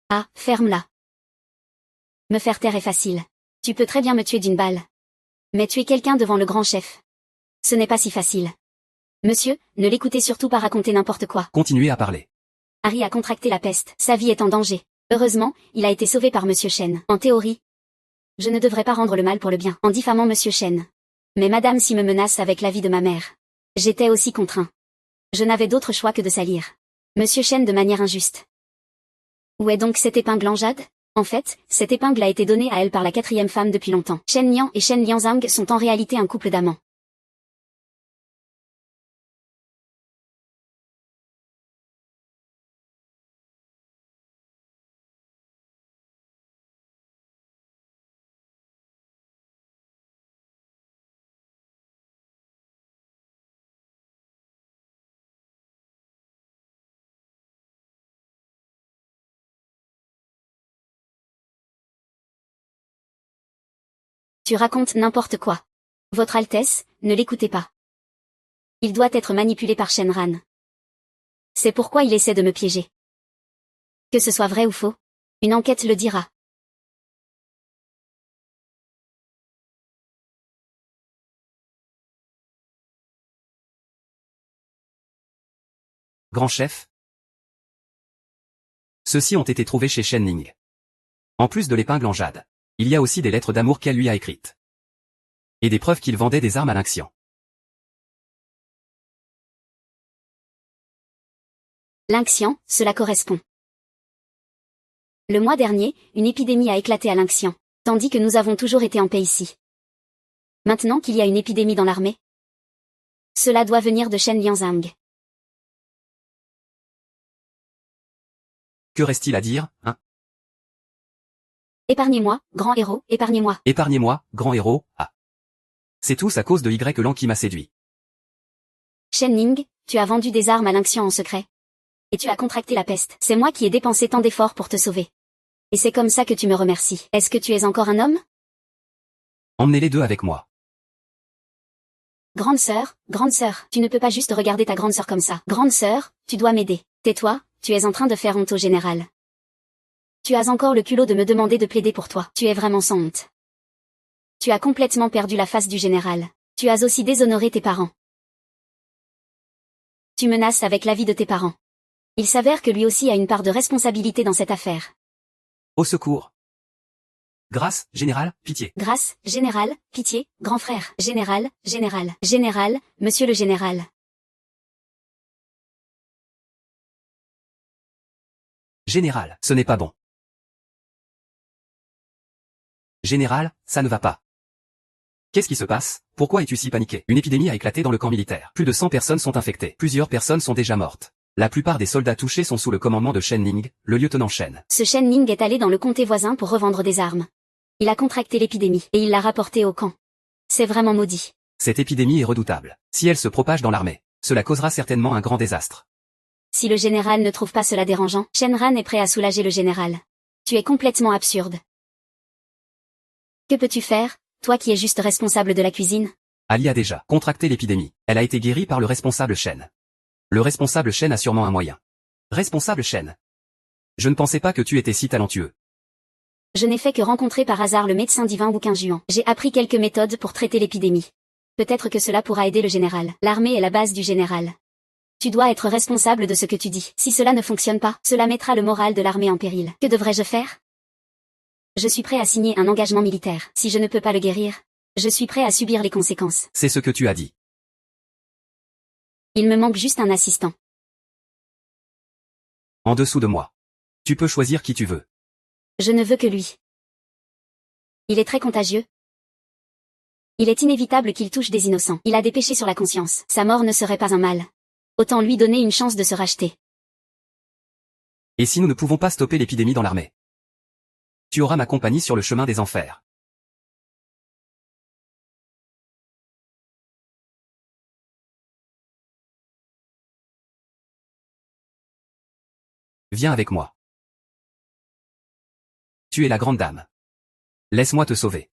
Ah, ferme-la. Me faire taire est facile. Tu peux très bien me tuer d'une balle. Mais tuer quelqu'un devant le grand chef. Ce n'est pas si facile. Monsieur, ne l'écoutez surtout pas raconter n'importe quoi. Continuez à parler. Harry a contracté la peste. Sa vie est en danger. Heureusement, il a été sauvé par Monsieur Chen. En théorie, je ne devrais pas rendre le mal pour le bien en diffamant Monsieur Chen. Mais Madame Si me menace avec la vie de ma mère. J'étais aussi contraint. Je n'avais d'autre choix que de salir Monsieur Chen de manière injuste. Où est donc cette épingle en jade? En fait, cette épingle a été donnée à elle par la 4e femme depuis longtemps. Shen Liang et Shen Lianzang sont en réalité un couple d'amants. Tu racontes n'importe quoi. Votre Altesse, ne l'écoutez pas. Il doit être manipulé par Shenran. C'est pourquoi il essaie de me piéger. Que ce soit vrai ou faux, une enquête le dira. Grand chef. Ceux-ci ont été trouvés chez Shen Ning. En plus de l'épingle en jade, il y a aussi des lettres d'amour qu'elle lui a écrites. Et des preuves qu'il vendait des armes à Lingxian. Lingxian, cela correspond. Le mois dernier, une épidémie a éclaté à Lingxian, tandis que nous avons toujours été en paix ici. Maintenant qu'il y a une épidémie dans l'armée, cela doit venir de Shen Lianzang. Que reste-t-il à dire, hein? Épargnez-moi, grand héros, épargnez-moi. Épargnez-moi, grand héros, ah. C'est tous à cause de Y Lan qui m'a séduit. Shen Ning, tu as vendu des armes à Lingxian en secret. Et tu as contracté la peste. C'est moi qui ai dépensé tant d'efforts pour te sauver. Et c'est comme ça que tu me remercies. Est-ce que tu es encore un homme? Emmenez les deux avec moi. Grande sœur, tu ne peux pas juste regarder ta grande sœur comme ça. Grande sœur, tu dois m'aider. Tais-toi, tu es en train de faire honte au général. Tu as encore le culot de me demander de plaider pour toi. Tu es vraiment sans honte. Tu as complètement perdu la face du général. Tu as aussi déshonoré tes parents. Tu menaces avec la vie de tes parents. Il s'avère que lui aussi a une part de responsabilité dans cette affaire. Au secours. Grâce, général, pitié. Grâce, général, pitié, grand frère. Général, monsieur le général. Général, ce n'est pas bon. Général, ça ne va pas. Qu'est-ce qui se passe? Pourquoi es-tu si paniqué? Une épidémie a éclaté dans le camp militaire. Plus de 100 personnes sont infectées. Plusieurs personnes sont déjà mortes. La plupart des soldats touchés sont sous le commandement de Shen Ning, le lieutenant Shen. Ce Shen Ning est allé dans le comté voisin pour revendre des armes. Il a contracté l'épidémie, et il l'a rapportée au camp. C'est vraiment maudit. Cette épidémie est redoutable. Si elle se propage dans l'armée, cela causera certainement un grand désastre. Si le général ne trouve pas cela dérangeant, Shenran est prêt à soulager le général. Tu es complètement absurde. Que peux-tu faire, toi qui es juste responsable de la cuisine? Ali a déjà contracté l'épidémie. Elle a été guérie par le responsable Shen. Le responsable Shen a sûrement un moyen. Responsable Shen. Je ne pensais pas que tu étais si talentueux. Je n'ai fait que rencontrer par hasard le médecin divin Wu Qingjuan. J'ai appris quelques méthodes pour traiter l'épidémie. Peut-être que cela pourra aider le général. L'armée est la base du général. Tu dois être responsable de ce que tu dis. Si cela ne fonctionne pas, cela mettra le moral de l'armée en péril. Que devrais-je faire? Je suis prêt à signer un engagement militaire. Si je ne peux pas le guérir, je suis prêt à subir les conséquences. C'est ce que tu as dit. Il me manque juste un assistant. En dessous de moi. Tu peux choisir qui tu veux. Je ne veux que lui. Il est très contagieux. Il est inévitable qu'il touche des innocents. Il a des péchés sur la conscience. Sa mort ne serait pas un mal. Autant lui donner une chance de se racheter. Et si nous ne pouvons pas stopper l'épidémie dans l'armée? Tu auras ma compagnie sur le chemin des enfers. Viens avec moi. Tu es la grande dame. Laisse-moi te sauver.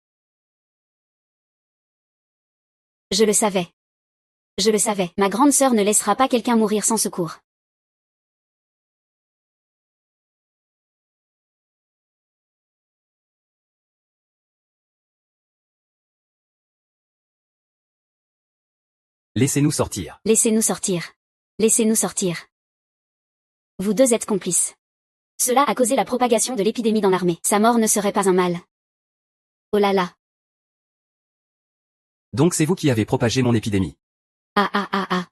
Je le savais. Je le savais. Ma grande sœur ne laissera pas quelqu'un mourir sans secours. Laissez-nous sortir. Laissez-nous sortir. Laissez-nous sortir. Vous deux êtes complices. Cela a causé la propagation de l'épidémie dans l'armée. Sa mort ne serait pas un mal. Oh là là. Donc c'est vous qui avez propagé mon épidémie. Ah ah ah ah.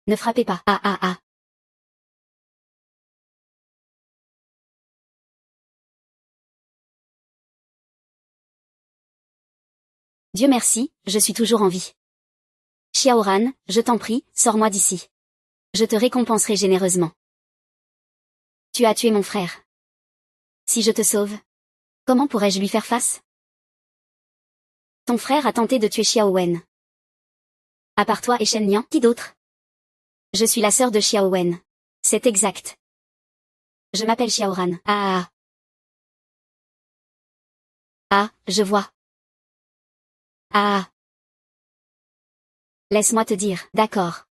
Ne frappez pas. Ah ah ah. Dieu merci, je suis toujours en vie. Xiaoran, je t'en prie, sors-moi d'ici. Je te récompenserai généreusement. Tu as tué mon frère. Si je te sauve, comment pourrais-je lui faire face? Ton frère a tenté de tuer Xiao Wen. À part toi et Shen Nian, qui d'autre? Je suis la sœur de Xiao Wen. C'est exact. Je m'appelle Xiaoran. Ah. Ah, je vois. Ah. Laisse-moi te dire, d'accord.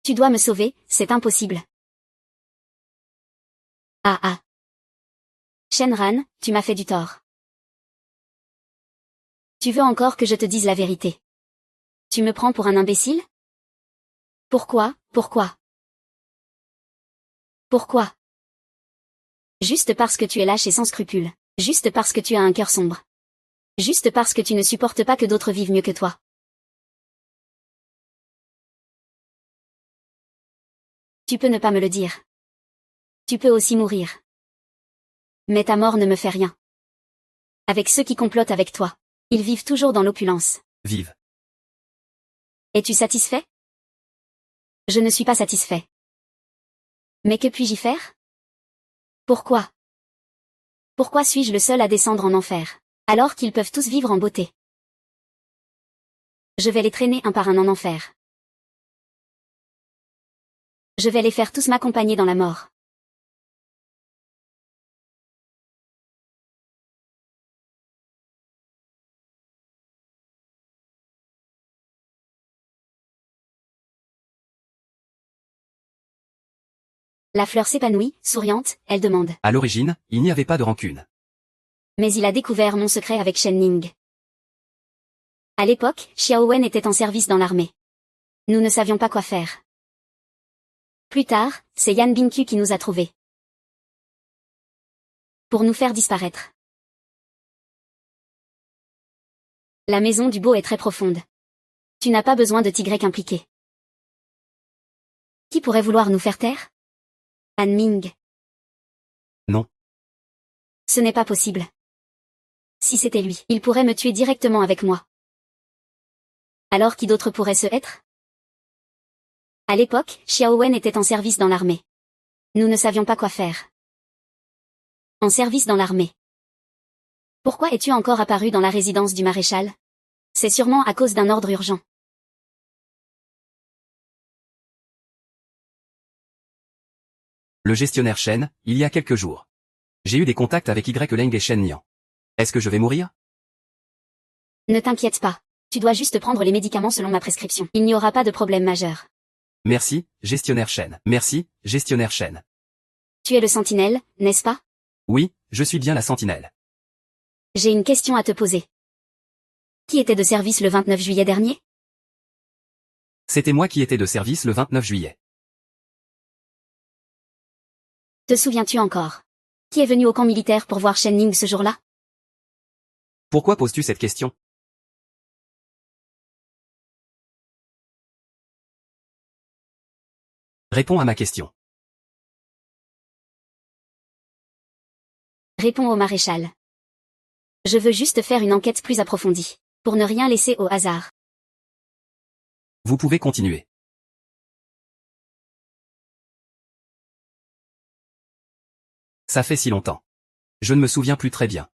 Tu dois me sauver, c'est impossible. Ah ah. Shenran, tu m'as fait du tort. Tu veux encore que je te dise la vérité? Tu me prends pour un imbécile? Pourquoi? Pourquoi? Juste parce que tu es lâche et sans scrupules. Juste parce que tu as un cœur sombre. Juste parce que tu ne supportes pas que d'autres vivent mieux que toi. Tu peux ne pas me le dire. Tu peux aussi mourir. Mais ta mort ne me fait rien. Avec ceux qui complotent avec toi. Ils vivent toujours dans l'opulence. Vive. Es-tu satisfait? Je ne suis pas satisfait. Mais que puis-je y faire? Pourquoi? Pourquoi suis-je le seul à descendre en enfer, alors qu'ils peuvent tous vivre en beauté? Je vais les traîner un par un en enfer. Je vais les faire tous m'accompagner dans la mort. La fleur s'épanouit, souriante, elle demande. À l'origine, il n'y avait pas de rancune. Mais il a découvert mon secret avec Shen Ning. À l'époque, Xiao Wen était en service dans l'armée. Nous ne savions pas quoi faire. Plus tard, c'est Yan Bingqiu qui nous a trouvés. Pour nous faire disparaître. La maison du beau est très profonde. Tu n'as pas besoin de Tigrec impliqué. Qui pourrait vouloir nous faire taire? Han Ming. Non. Ce n'est pas possible. Si c'était lui, il pourrait me tuer directement avec moi. Alors qui d'autre pourrait se être? À l'époque, Xiao Wen était en service dans l'armée. Nous ne savions pas quoi faire. En service dans l'armée. Pourquoi es-tu encore apparu dans la résidence du maréchal? C'est sûrement à cause d'un ordre urgent. Le gestionnaire Shen, il y a quelques jours. J'ai eu des contacts avec Y Leng et Shen Nian. Est-ce que je vais mourir? Ne t'inquiète pas. Tu dois juste prendre les médicaments selon ma prescription. Il n'y aura pas de problème majeur. Merci, gestionnaire Shen. Merci, gestionnaire Shen. Tu es le sentinelle, n'est-ce pas? Oui, je suis bien la sentinelle. J'ai une question à te poser. Qui était de service le 29 juillet dernier? C'était moi qui étais de service le 29 juillet. Te souviens-tu encore? Qui est venu au camp militaire pour voir Shen Ning ce jour-là? Pourquoi poses-tu cette question? Réponds à ma question. Réponds au maréchal. Je veux juste faire une enquête plus approfondie, pour ne rien laisser au hasard. Vous pouvez continuer. Ça fait si longtemps. Je ne me souviens plus très bien.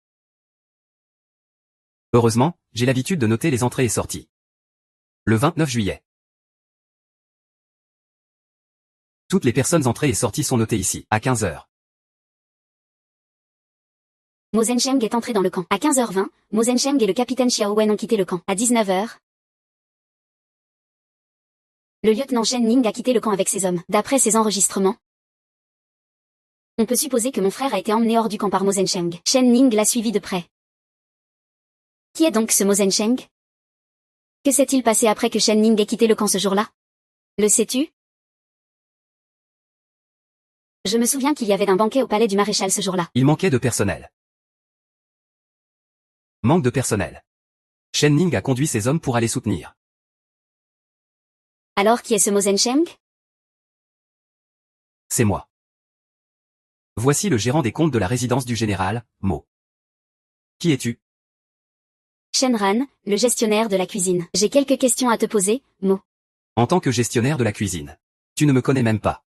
Heureusement, j'ai l'habitude de noter les entrées et sorties. Le 29 juillet. Toutes les personnes entrées et sorties sont notées ici, à 15 heures. Mo Zhensheng est entré dans le camp. À 15h20, Mo Zhensheng et le capitaine Xiao Wen ont quitté le camp. À 19h, le lieutenant Shen Ning a quitté le camp avec ses hommes. D'après ces enregistrements, on peut supposer que mon frère a été emmené hors du camp par Mo Zhensheng. Shen Ning l'a suivi de près. Qui est donc ce Mo Zhensheng? Que s'est-il passé après que Shen Ning ait quitté le camp ce jour-là? Le sais-tu? Je me souviens qu'il y avait un banquet au palais du maréchal ce jour-là. Il manquait de personnel. Manque de personnel. Shen Ning a conduit ses hommes pour aller soutenir. Alors qui est ce Mo Zhensheng? C'est moi. Voici le gérant des comptes de la résidence du général, Mo. Qui es-tu? Shen Ran, le gestionnaire de la cuisine. J'ai quelques questions à te poser, Mo. En tant que gestionnaire de la cuisine. Tu ne me connais même pas.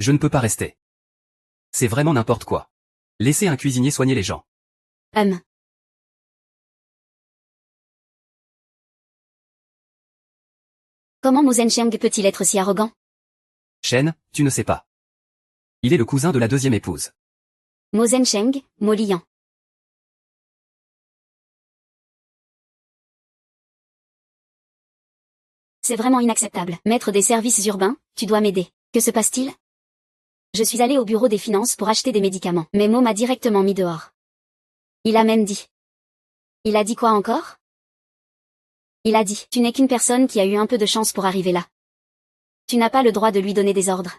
Je ne peux pas rester. C'est vraiment n'importe quoi. Laissez un cuisinier soigner les gens. Comment Mo Zhensheng peut-il être si arrogant? Shen, tu ne sais pas. Il est le cousin de la deuxième épouse. Mo Zhensheng, Mo Liang. C'est vraiment inacceptable. Maître des services urbains, tu dois m'aider. Que se passe-t-il? Je suis allé au bureau des finances pour acheter des médicaments. Mais Mo m'a directement mis dehors. Il a même dit. Il a dit quoi encore? Il a dit, tu n'es qu'une personne qui a eu un peu de chance pour arriver là. Tu n'as pas le droit de lui donner des ordres.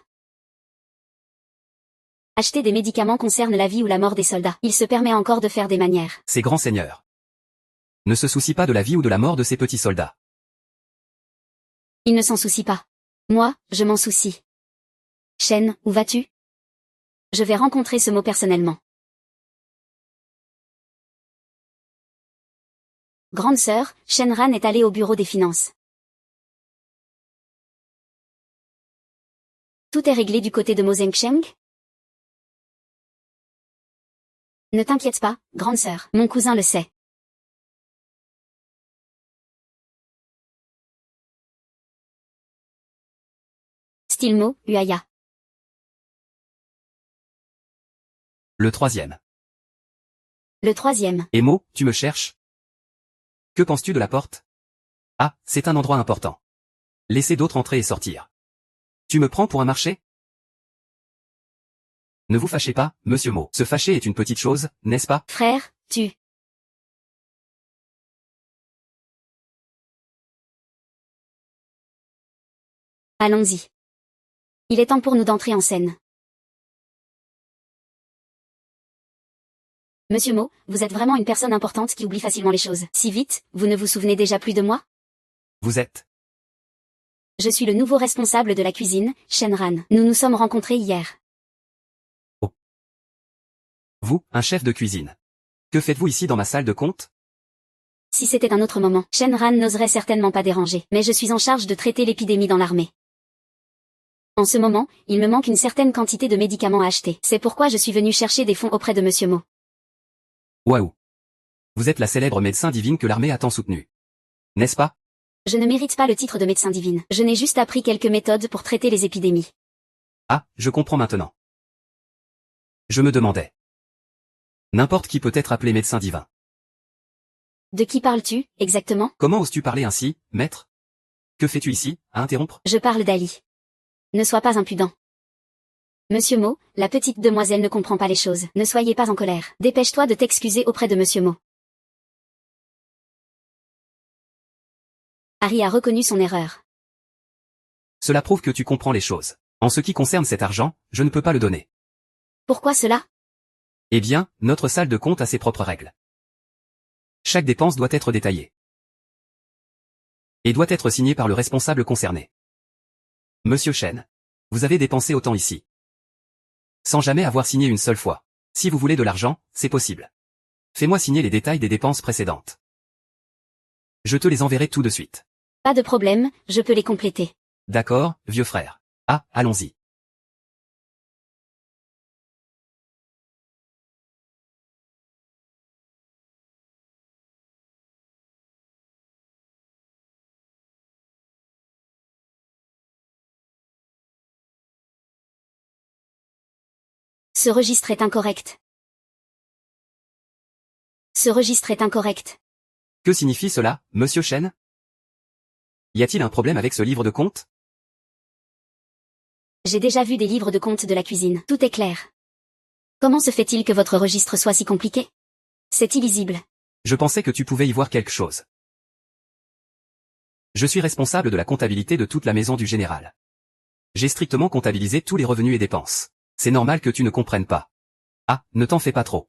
Acheter des médicaments concerne la vie ou la mort des soldats. Il se permet encore de faire des manières. Ces grands seigneurs ne se soucient pas de la vie ou de la mort de ces petits soldats. Il ne s'en soucie pas. Moi, je m'en soucie. Shen, où vas-tu? Je vais rencontrer ce Mo personnellement. Grande sœur, Shen Ran est allée au bureau des finances. Tout est réglé du côté de Mo Zhensheng? Ne t'inquiète pas, grande sœur, mon cousin le sait. Style Mo, Uaya. Le troisième. Le troisième. Et Mo, tu me cherches? Que penses-tu de la porte? Ah, c'est un endroit important. Laissez d'autres entrer et sortir. Tu me prends pour un marché? Ne vous fâchez pas, monsieur Mo. Se fâcher est une petite chose, n'est-ce pas? Frère, tu. Allons-y. Il est temps pour nous d'entrer en scène. Monsieur Mo, vous êtes vraiment une personne importante qui oublie facilement les choses. Si vite, vous ne vous souvenez déjà plus de moi? Vous êtes. Je suis le nouveau responsable de la cuisine, Shen Ran. Nous nous sommes rencontrés hier. Oh. Vous, un chef de cuisine. Que faites-vous ici dans ma salle de compte? Si c'était un autre moment, Shen Ran n'oserait certainement pas déranger. Mais je suis en charge de traiter l'épidémie dans l'armée. En ce moment, il me manque une certaine quantité de médicaments à acheter. C'est pourquoi je suis venu chercher des fonds auprès de Monsieur Mo. Waouh. Vous êtes la célèbre médecin divine que l'armée a tant soutenue. N'est-ce pas? Je ne mérite pas le titre de médecin divine. Je n'ai juste appris quelques méthodes pour traiter les épidémies. Ah, je comprends maintenant. Je me demandais. N'importe qui peut être appelé médecin divin. De qui parles-tu, exactement? Comment oses-tu parler ainsi, maître? Que fais-tu ici, à interrompre? Je parle d'Ali. Ne sois pas impudent. Monsieur Mo, la petite demoiselle ne comprend pas les choses. Ne soyez pas en colère. Dépêche-toi de t'excuser auprès de Monsieur Mo. Harry a reconnu son erreur. Cela prouve que tu comprends les choses. En ce qui concerne cet argent, je ne peux pas le donner. Pourquoi cela? Eh bien, notre salle de compte a ses propres règles. Chaque dépense doit être détaillée. Et doit être signée par le responsable concerné. Monsieur Shen. Vous avez dépensé autant ici. Sans jamais avoir signé une seule fois. Si vous voulez de l'argent, c'est possible. Fais-moi signer les détails des dépenses précédentes. Je te les enverrai tout de suite. Pas de problème, je peux les compléter. D'accord, vieux frère. Ah, allons-y. Ce registre est incorrect. Ce registre est incorrect. Que signifie cela, monsieur Chen? Y a-t-il un problème avec ce livre de compte? J'ai déjà vu des livres de compte de la cuisine. Tout est clair. Comment se fait-il que votre registre soit si compliqué? C'est illisible. Je pensais que tu pouvais y voir quelque chose. Je suis responsable de la comptabilité de toute la maison du général. J'ai strictement comptabilisé tous les revenus et dépenses. C'est normal que tu ne comprennes pas. Ah, ne t'en fais pas trop.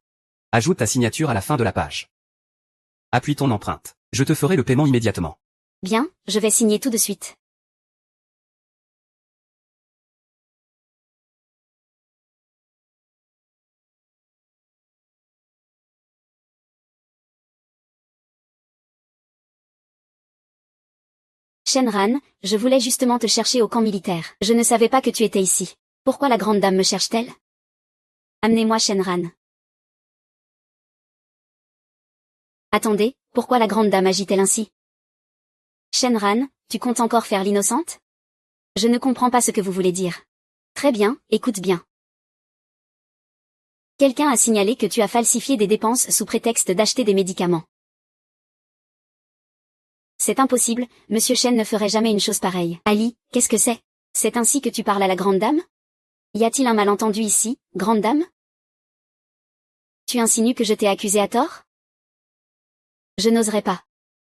Ajoute ta signature à la fin de la page. Appuie ton empreinte. Je te ferai le paiement immédiatement. Bien, je vais signer tout de suite. Shenran, je voulais justement te chercher au camp militaire. Je ne savais pas que tu étais ici. Pourquoi la grande dame me cherche-t-elle? Amenez-moi Shenran. Attendez, pourquoi la grande dame agit-elle ainsi? Shenran, tu comptes encore faire l'innocente? Je ne comprends pas ce que vous voulez dire. Très bien, écoute bien. Quelqu'un a signalé que tu as falsifié des dépenses sous prétexte d'acheter des médicaments. C'est impossible, Monsieur Chen ne ferait jamais une chose pareille. Ali, qu'est-ce que c'est? C'est ainsi que tu parles à la grande dame? Y a-t-il un malentendu ici, grande dame? Tu insinues que je t'ai accusé à tort? Je n'oserais pas.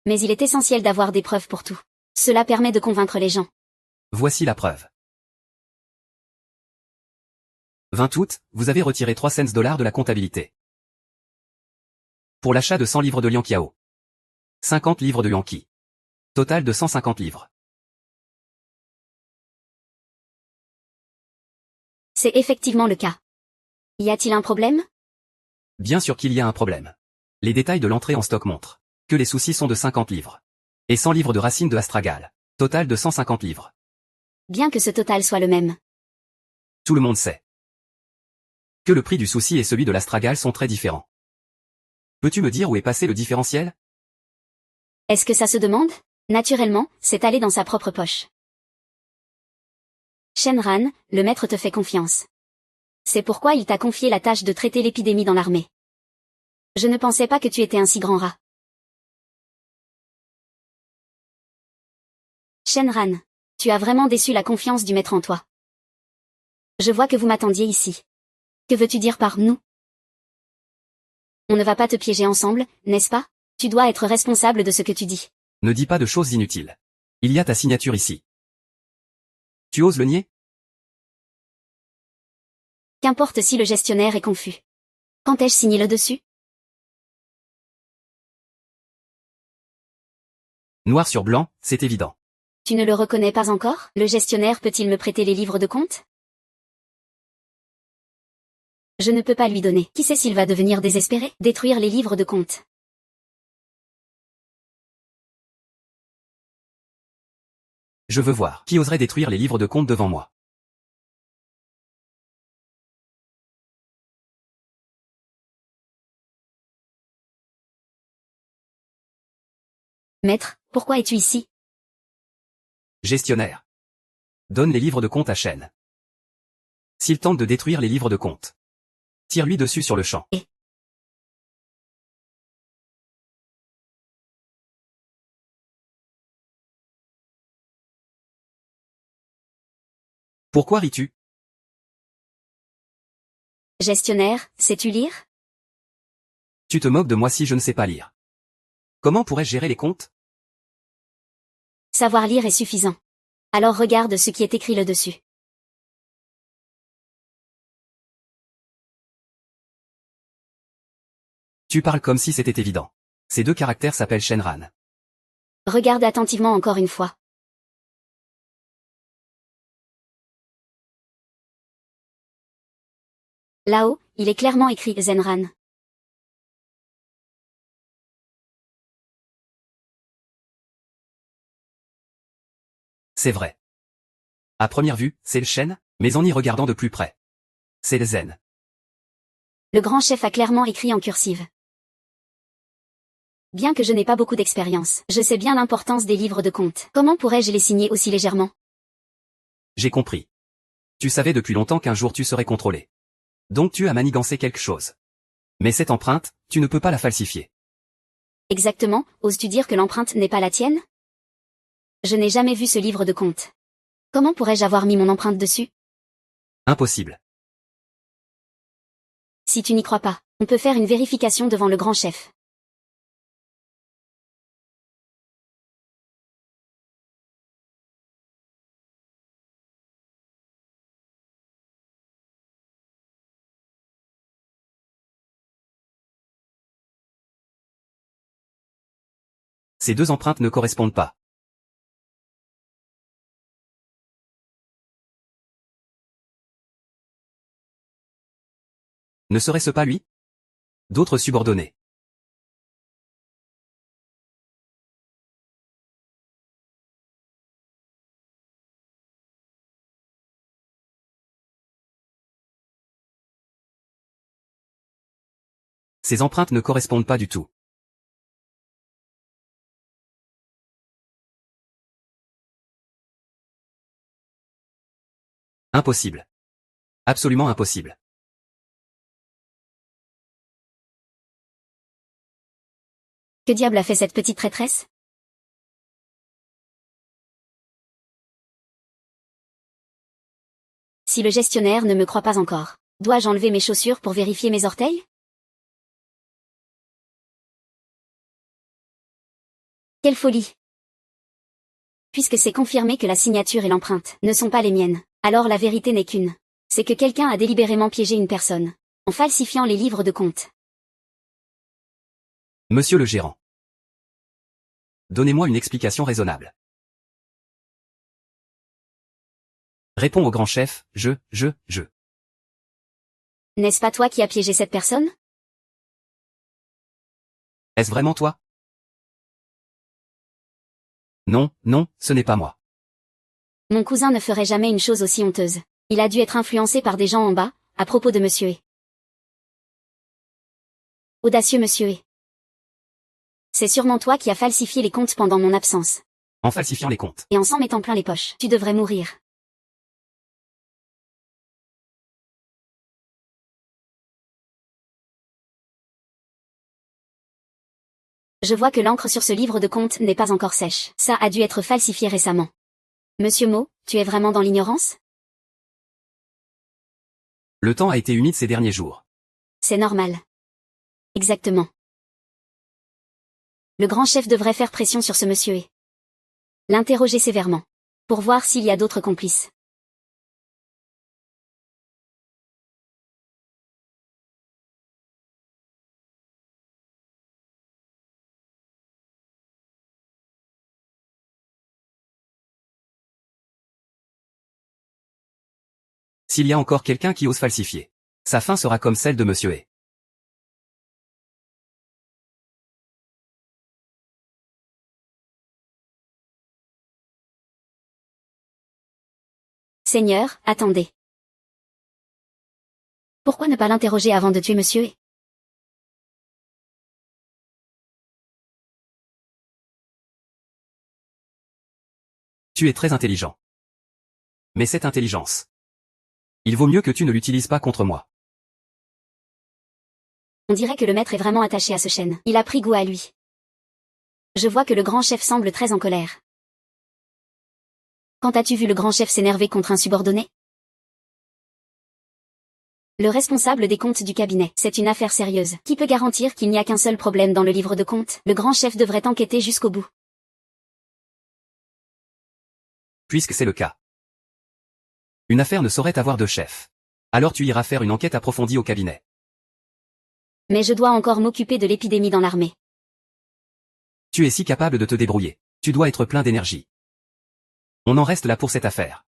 Mais il est essentiel d'avoir des preuves pour tout. Cela permet de convaincre les gens. Voici la preuve. 20 août, vous avez retiré 3 cents dollars de la comptabilité. Pour l'achat de 100 livres de Lianqiao. 50 livres de Yuanqi. Total de 150 livres. C'est effectivement le cas. Y a-t-il un problème? Bien sûr qu'il y a un problème. Les détails de l'entrée en stock montrent que les soucis sont de 50 livres. Et 100 livres de racines de astragale. Total de 150 livres. Bien que ce total soit le même. Tout le monde sait que le prix du souci et celui de l'astragale sont très différents. Peux-tu me dire où est passé le différentiel? Est-ce que ça se demande? Naturellement, c'est allé dans sa propre poche. Shenran, le maître te fait confiance. C'est pourquoi il t'a confié la tâche de traiter l'épidémie dans l'armée. Je ne pensais pas que tu étais un si grand rat. Shenran, tu as vraiment déçu la confiance du maître en toi. Je vois que vous m'attendiez ici. Que veux-tu dire par nous? On ne va pas te piéger ensemble, n'est-ce pas? Tu dois être responsable de ce que tu dis. Ne dis pas de choses inutiles. Il y a ta signature ici. Tu oses le nier? Qu'importe si le gestionnaire est confus. Quand ai-je signé le dessus? Noir sur blanc, c'est évident. Tu ne le reconnais pas encore? Le gestionnaire peut-il me prêter les livres de compte? Je ne peux pas lui donner. Qui sait s'il va devenir désespéré? Détruire les livres de compte. Je veux voir. Qui oserait détruire les livres de compte devant moi? Maître, pourquoi es-tu ici? Gestionnaire. Donne les livres de compte à Chen. S'il tente de détruire les livres de compte, tire-lui dessus sur le champ. Pourquoi ris-tu? Gestionnaire, sais-tu lire? Tu te moques de moi si je ne sais pas lire. Comment pourrais-je gérer les comptes? Savoir lire est suffisant. Alors regarde ce qui est écrit là-dessus. Tu parles comme si c'était évident. Ces 2 caractères s'appellent Shenran. Regarde attentivement encore une fois. Là-haut, il est clairement écrit Zenran. C'est vrai. À première vue, c'est le chêne, mais en y regardant de plus près, c'est le zen. Le grand chef a clairement écrit en cursive. Bien que je n'ai pas beaucoup d'expérience, je sais bien l'importance des livres de comptes. Comment pourrais-je les signer aussi légèrement? J'ai compris. Tu savais depuis longtemps qu'un jour tu serais contrôlé. Donc tu as manigancé quelque chose. Mais cette empreinte, tu ne peux pas la falsifier. Exactement, oses-tu dire que l'empreinte n'est pas la tienne? Je n'ai jamais vu ce livre de comptes. Comment pourrais-je avoir mis mon empreinte dessus? Impossible. Si tu n'y crois pas, on peut faire une vérification devant le grand chef. Ces deux empreintes ne correspondent pas. Ne serait-ce pas lui? D'autres subordonnés. Ces empreintes ne correspondent pas du tout. Impossible. Absolument impossible. Que diable a fait cette petite traîtresse? Si le gestionnaire ne me croit pas encore, dois-je enlever mes chaussures pour vérifier mes orteils? Quelle folie! Puisque c'est confirmé que la signature et l'empreinte ne sont pas les miennes, alors la vérité n'est qu'une. C'est que quelqu'un a délibérément piégé une personne, en falsifiant les livres de compte. Monsieur le gérant. Donnez-moi une explication raisonnable. Réponds au grand chef, je. N'est-ce pas toi qui as piégé cette personne? Est-ce vraiment toi? Non, ce n'est pas moi. Mon cousin ne ferait jamais une chose aussi honteuse. Il a dû être influencé par des gens en bas, à propos de Monsieur E. Audacieux Monsieur E. C'est sûrement toi qui as falsifié les comptes pendant mon absence. En falsifiant les comptes. Et en s'en mettant plein les poches. Tu devrais mourir. Je vois que l'encre sur ce livre de comptes n'est pas encore sèche. Ça a dû être falsifié récemment. Monsieur Mo, tu es vraiment dans l'ignorance? Le temps a été humide ces derniers jours. C'est normal. Exactement. Le grand chef devrait faire pression sur ce monsieur et l'interroger sévèrement. Pour voir s'il y a d'autres complices. S'il y a encore quelqu'un qui ose falsifier, sa fin sera comme celle de Monsieur E. Seigneur, attendez. Pourquoi ne pas l'interroger avant de tuer monsieur E? Tu es très intelligent. Mais cette intelligence, il vaut mieux que tu ne l'utilises pas contre moi. On dirait que le maître est vraiment attaché à ce chêne. Il a pris goût à lui. Je vois que le grand chef semble très en colère. Quand as-tu vu le grand chef s'énerver contre un subordonné? Le responsable des comptes du cabinet, c'est une affaire sérieuse. Qui peut garantir qu'il n'y a qu'un seul problème dans le livre de comptes? Le grand chef devrait enquêter jusqu'au bout. Puisque c'est le cas. Une affaire ne saurait avoir de chef. Alors tu iras faire une enquête approfondie au cabinet. Mais je dois encore m'occuper de l'épidémie dans l'armée. Tu es si capable de te débrouiller. Tu dois être plein d'énergie. On en reste là pour cette affaire.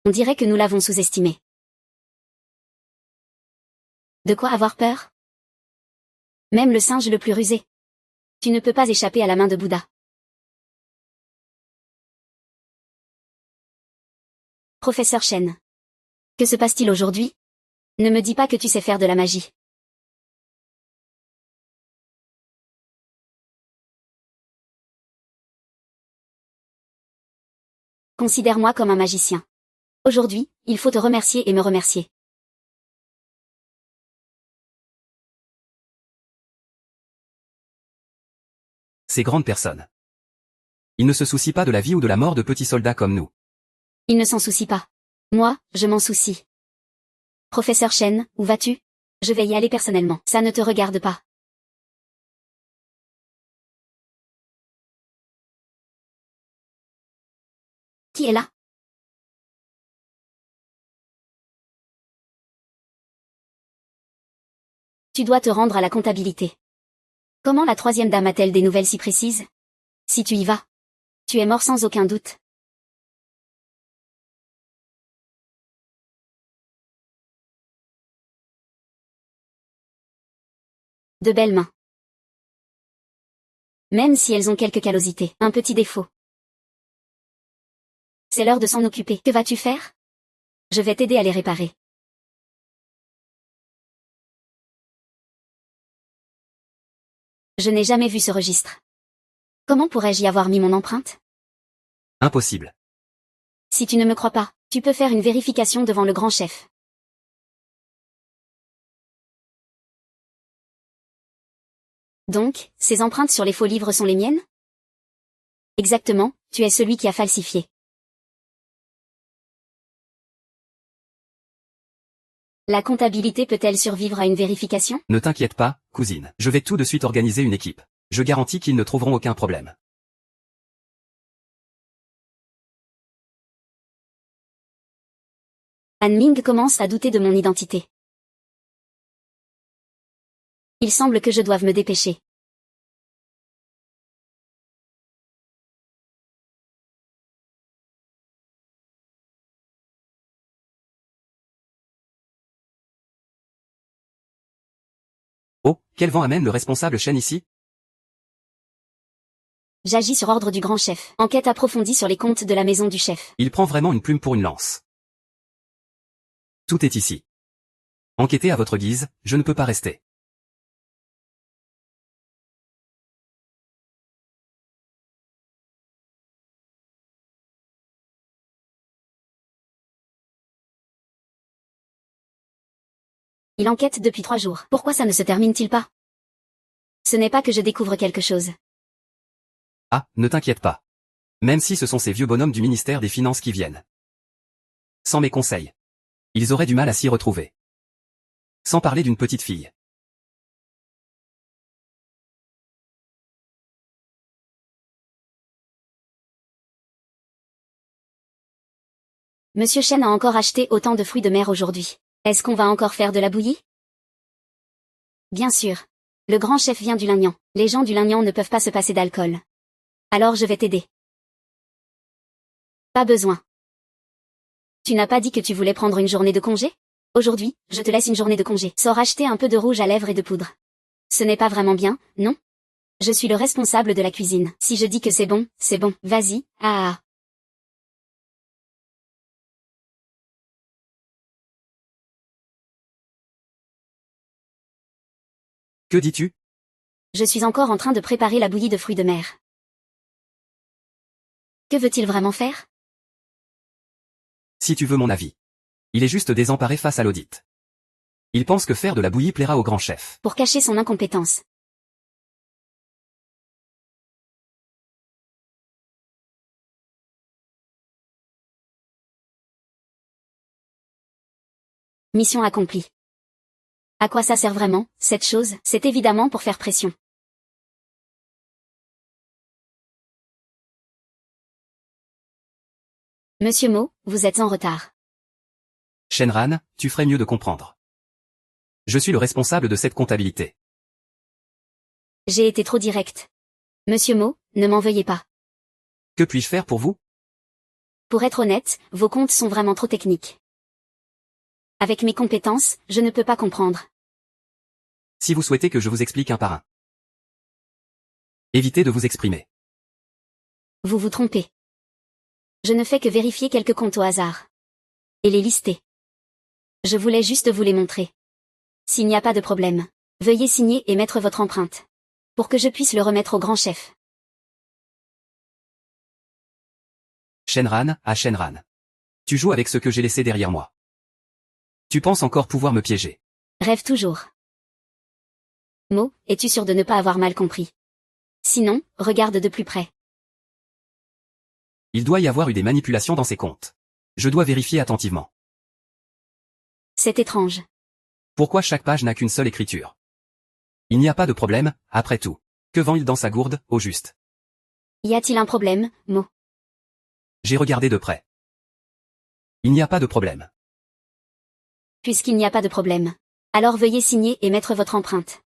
On dirait que nous l'avons sous-estimé. De quoi avoir peur? Même le singe le plus rusé. Tu ne peux pas échapper à la main de Bouddha. Professeur Chen. Que se passe-t-il aujourd'hui? Ne me dis pas que tu sais faire de la magie. Considère-moi comme un magicien. Aujourd'hui, il faut te remercier et me remercier. Ces grandes personnes. Ils ne se soucient pas de la vie ou de la mort de petits soldats comme nous. Ils ne s'en soucient pas. Moi, je m'en soucie. Professeur Chen, où vas-tu? Je vais y aller personnellement. Ça ne te regarde pas. Qui est là? Tu dois te rendre à la comptabilité. Comment la troisième dame a-t-elle des nouvelles si précises? Si tu y vas, tu es mort sans aucun doute. De belles mains. Même si elles ont quelques callosités, un petit défaut. C'est l'heure de s'en occuper. Que vas-tu faire? Je vais t'aider à les réparer. Je n'ai jamais vu ce registre. Comment pourrais-je y avoir mis mon empreinte? Impossible. Si tu ne me crois pas, tu peux faire une vérification devant le grand chef. Donc, ces empreintes sur les faux livres sont les miennes? Exactement, tu es celui qui a falsifié. La comptabilité peut-elle survivre à une vérification? Ne t'inquiète pas, cousine. Je vais tout de suite organiser une équipe. Je garantis qu'ils ne trouveront aucun problème. Han Ming commence à douter de mon identité. Il semble que je doive me dépêcher. Oh, quel vent amène le responsable Chen ici? J'agis sur ordre du grand chef. Enquête approfondie sur les comptes de la maison du chef. Il prend vraiment une plume pour une lance. Tout est ici. Enquêtez à votre guise, je ne peux pas rester. Il enquête depuis 3 jours. Pourquoi ça ne se termine-t-il pas? Ce n'est pas que je découvre quelque chose. Ah, ne t'inquiète pas. Même si ce sont ces vieux bonhommes du ministère des Finances qui viennent. Sans mes conseils. Ils auraient du mal à s'y retrouver. Sans parler d'une petite fille. Monsieur Chen a encore acheté autant de fruits de mer aujourd'hui. Est-ce qu'on va encore faire de la bouillie? Bien sûr. Le grand chef vient du Lingnan. Les gens du Lingnan ne peuvent pas se passer d'alcool. Alors je vais t'aider. Pas besoin. Tu n'as pas dit que tu voulais prendre une journée de congé? Aujourd'hui, je te laisse une journée de congé. Sors acheter un peu de rouge à lèvres et de poudre. Ce n'est pas vraiment bien, non? Je suis le responsable de la cuisine. Si je dis que c'est bon, c'est bon. Vas-y, ah. Que dis-tu? Je suis encore en train de préparer la bouillie de fruits de mer. Que veut-il vraiment faire? Si tu veux mon avis. Il est juste désemparé face à l'audit. Il pense que faire de la bouillie plaira au grand chef. Pour cacher son incompétence. Mission accomplie. À quoi ça sert vraiment, cette chose? C'est évidemment pour faire pression. Monsieur Mo, vous êtes en retard. Shenran, tu ferais mieux de comprendre. Je suis le responsable de cette comptabilité. J'ai été trop direct. Monsieur Mo, ne m'en veuillez pas. Que puis-je faire pour vous? Pour être honnête, vos comptes sont vraiment trop techniques. Avec mes compétences, je ne peux pas comprendre. Si vous souhaitez que je vous explique un par un. Évitez de vous exprimer. Vous vous trompez. Je ne fais que vérifier quelques comptes au hasard. Et les lister. Je voulais juste vous les montrer. S'il n'y a pas de problème, veuillez signer et mettre votre empreinte. Pour que je puisse le remettre au grand chef. Shenran, à Shenran. Tu joues avec ce que j'ai laissé derrière moi. Tu penses encore pouvoir me piéger. Rêve toujours. Mo, es-tu sûr de ne pas avoir mal compris? Sinon, regarde de plus près. Il doit y avoir eu des manipulations dans ces comptes. Je dois vérifier attentivement. C'est étrange. Pourquoi chaque page n'a qu'une seule écriture? Il n'y a pas de problème, après tout. Que vend-il dans sa gourde, au juste? Y a-t-il un problème, Mo? J'ai regardé de près. Il n'y a pas de problème. Puisqu'il n'y a pas de problème. Alors veuillez signer et mettre votre empreinte.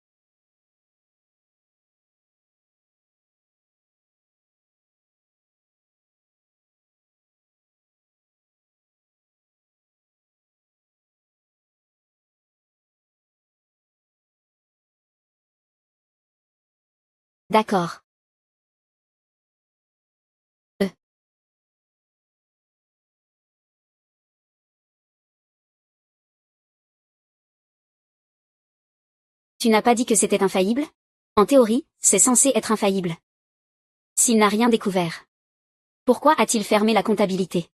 D'accord. Tu n'as pas dit que c'était infaillible? En théorie, c'est censé être infaillible. S'il n'a rien découvert. Pourquoi a-t-il fermé la comptabilité?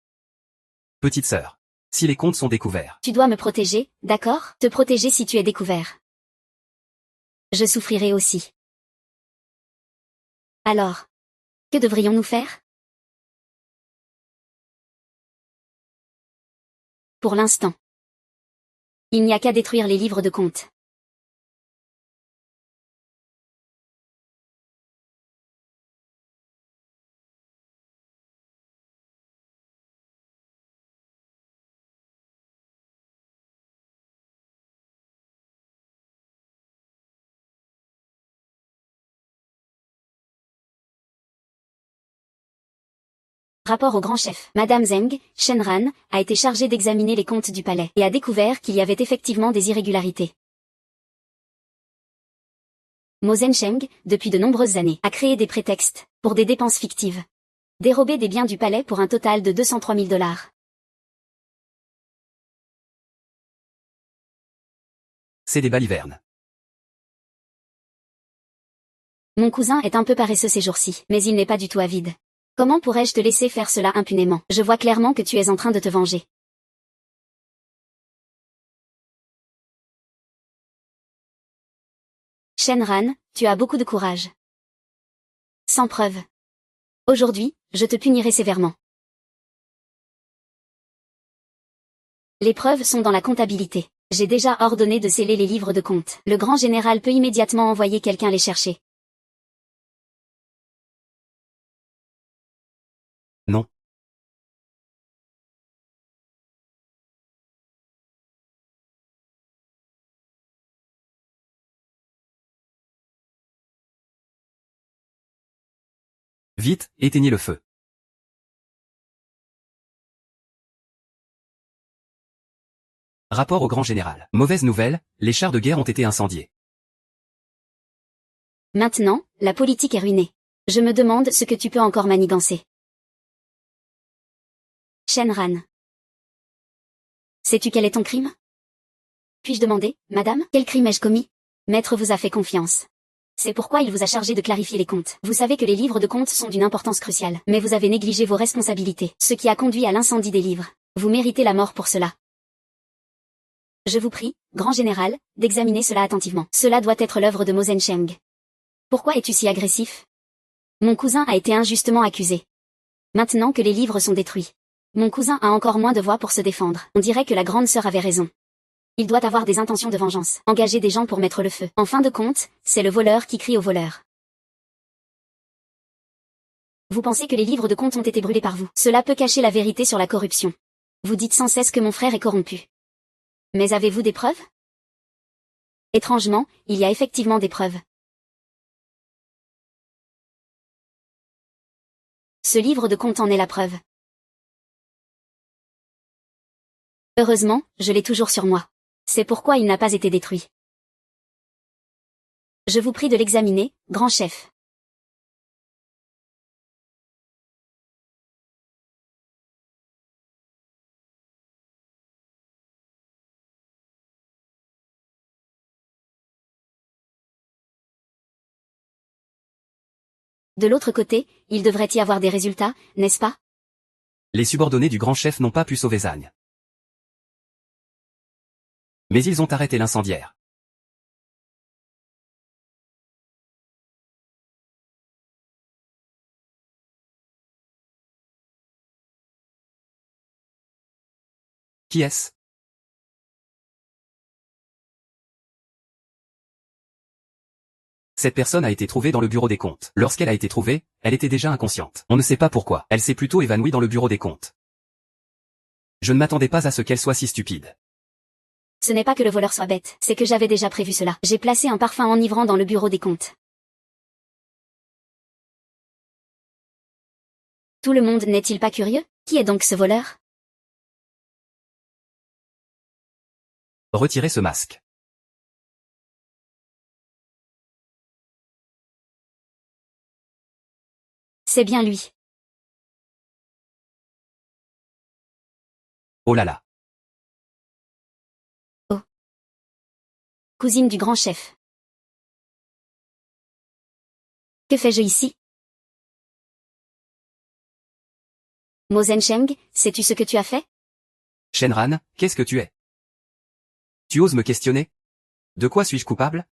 Petite sœur. Si les comptes sont découverts. Tu dois me protéger, d'accord? Te protéger si tu es découvert. Je souffrirai aussi. Alors, que devrions-nous faire? Pour l'instant. Il n'y a qu'à détruire les livres de comptes. Rapport au grand chef. Madame Zheng, Shenran, a été chargée d'examiner les comptes du palais et a découvert qu'il y avait effectivement des irrégularités. Mo Zhensheng, depuis de nombreuses années, a créé des prétextes pour des dépenses fictives. Dérober des biens du palais pour un total de 203 000 $. C'est des balivernes. Mon cousin est un peu paresseux ces jours-ci, mais il n'est pas du tout avide. Comment pourrais-je te laisser faire cela impunément? Je vois clairement que tu es en train de te venger. Shenran, tu as beaucoup de courage. Sans preuve. Aujourd'hui, je te punirai sévèrement. Les preuves sont dans la comptabilité. J'ai déjà ordonné de sceller les livres de compte. Le grand général peut immédiatement envoyer quelqu'un les chercher. Non. Vite, éteignez le feu. Rapport au grand général. Mauvaise nouvelle, les chars de guerre ont été incendiés. Maintenant, la politique est ruinée. Je me demande ce que tu peux encore manigancer. Shenran. Sais-tu quel est ton crime? Puis-je demander, madame, quel crime ai-je commis? Maître vous a fait confiance. C'est pourquoi il vous a chargé de clarifier les comptes. Vous savez que les livres de comptes sont d'une importance cruciale, mais vous avez négligé vos responsabilités, ce qui a conduit à l'incendie des livres. Vous méritez la mort pour cela. Je vous prie, grand général, d'examiner cela attentivement. Cela doit être l'œuvre de Mo Zhensheng. Pourquoi es-tu si agressif? Mon cousin a été injustement accusé. Maintenant que les livres sont détruits, mon cousin a encore moins de voix pour se défendre. On dirait que la grande sœur avait raison. Il doit avoir des intentions de vengeance. Engager des gens pour mettre le feu. En fin de compte, c'est le voleur qui crie au voleur. Vous pensez que les livres de comptes ont été brûlés par vous. Cela peut cacher la vérité sur la corruption. Vous dites sans cesse que mon frère est corrompu. Mais avez-vous des preuves? Étrangement, il y a effectivement des preuves. Ce livre de comptes en est la preuve. Heureusement, je l'ai toujours sur moi. C'est pourquoi il n'a pas été détruit. Je vous prie de l'examiner, grand chef. De l'autre côté, il devrait y avoir des résultats, n'est-ce pas? Les subordonnés du grand chef n'ont pas pu sauver Zagne. Mais ils ont arrêté l'incendiaire. Qui est-ce? Cette personne a été trouvée dans le bureau des comptes. Lorsqu'elle a été trouvée, elle était déjà inconsciente. On ne sait pas pourquoi. Elle s'est plutôt évanouie dans le bureau des comptes. Je ne m'attendais pas à ce qu'elle soit si stupide. Ce n'est pas que le voleur soit bête, c'est que j'avais déjà prévu cela. J'ai placé un parfum enivrant dans le bureau des comptes. Tout le monde n'est-il pas curieux? Qui est donc ce voleur? Retirez ce masque. C'est bien lui. Oh là là. Cousine du grand chef. Que fais-je ici? Mo Zhensheng, sais-tu ce que tu as fait? Shenran, qu'est-ce que tu es? Tu oses me questionner? De quoi suis-je coupable?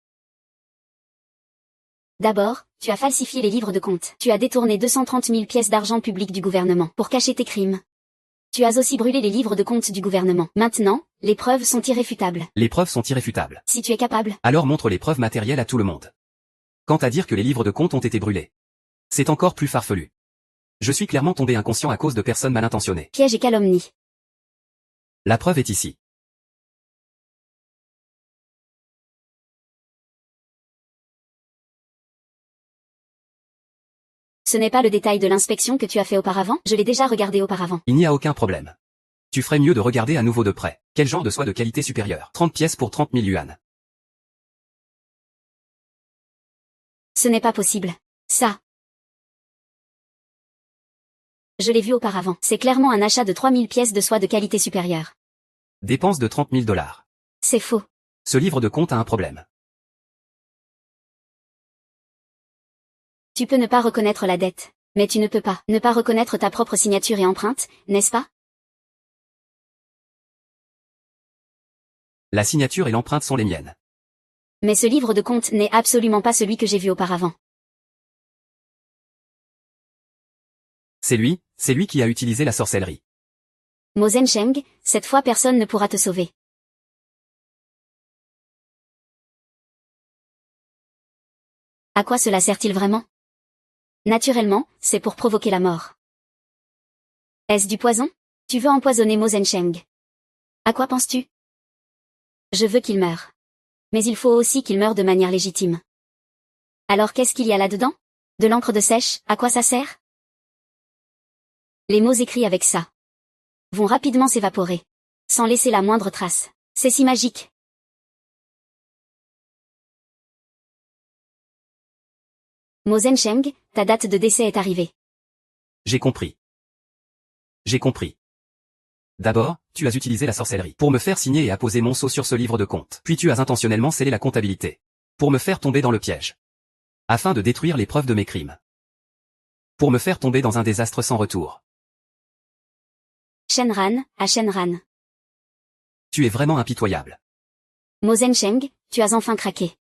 D'abord, tu as falsifié les livres de compte. Tu as détourné 230 000 pièces d'argent public du gouvernement pour cacher tes crimes. Tu as aussi brûlé les livres de compte du gouvernement. Maintenant, les preuves sont irréfutables. Les preuves sont irréfutables. Si tu es capable. Alors montre les preuves matérielles à tout le monde. Quant à dire que les livres de compte ont été brûlés, c'est encore plus farfelu. Je suis clairement tombé inconscient à cause de personnes mal intentionnées. Piège et calomnie. La preuve est ici. Ce n'est pas le détail de l'inspection que tu as fait auparavant, je l'ai déjà regardé auparavant. Il n'y a aucun problème. Tu ferais mieux de regarder à nouveau de près. Quel genre de soie de qualité supérieure? 30 pièces pour 30 000 yuan. Ce n'est pas possible. Ça. Je l'ai vu auparavant. C'est clairement un achat de 3000 pièces de soie de qualité supérieure. Dépense de 30 000 $. C'est faux. Ce livre de compte a un problème. Tu peux ne pas reconnaître la dette. Mais tu ne peux pas ne pas reconnaître ta propre signature et empreinte, n'est-ce pas? La signature et l'empreinte sont les miennes. Mais ce livre de compte n'est absolument pas celui que j'ai vu auparavant. C'est lui qui a utilisé la sorcellerie. Mo Zhensheng, cette fois personne ne pourra te sauver. À quoi cela sert-il vraiment? Naturellement, c'est pour provoquer la mort. Est-ce du poison? Tu veux empoisonner Mo Zhensheng. À quoi penses-tu? Je veux qu'il meure. Mais il faut aussi qu'il meure de manière légitime. Alors qu'est-ce qu'il y a là-dedans? De l'encre de sèche, à quoi ça sert? Les mots écrits avec ça vont rapidement s'évaporer, sans laisser la moindre trace. C'est si magique. Mo Zhensheng, ta date de décès est arrivée. J'ai compris. J'ai compris. D'abord, tu as utilisé la sorcellerie pour me faire signer et apposer mon sceau sur ce livre de compte. Puis tu as intentionnellement scellé la comptabilité pour me faire tomber dans le piège, afin de détruire les preuves de mes crimes. Pour me faire tomber dans un désastre sans retour. Shenran, à Shenran. Tu es vraiment impitoyable. Mo Zhensheng, tu as enfin craqué.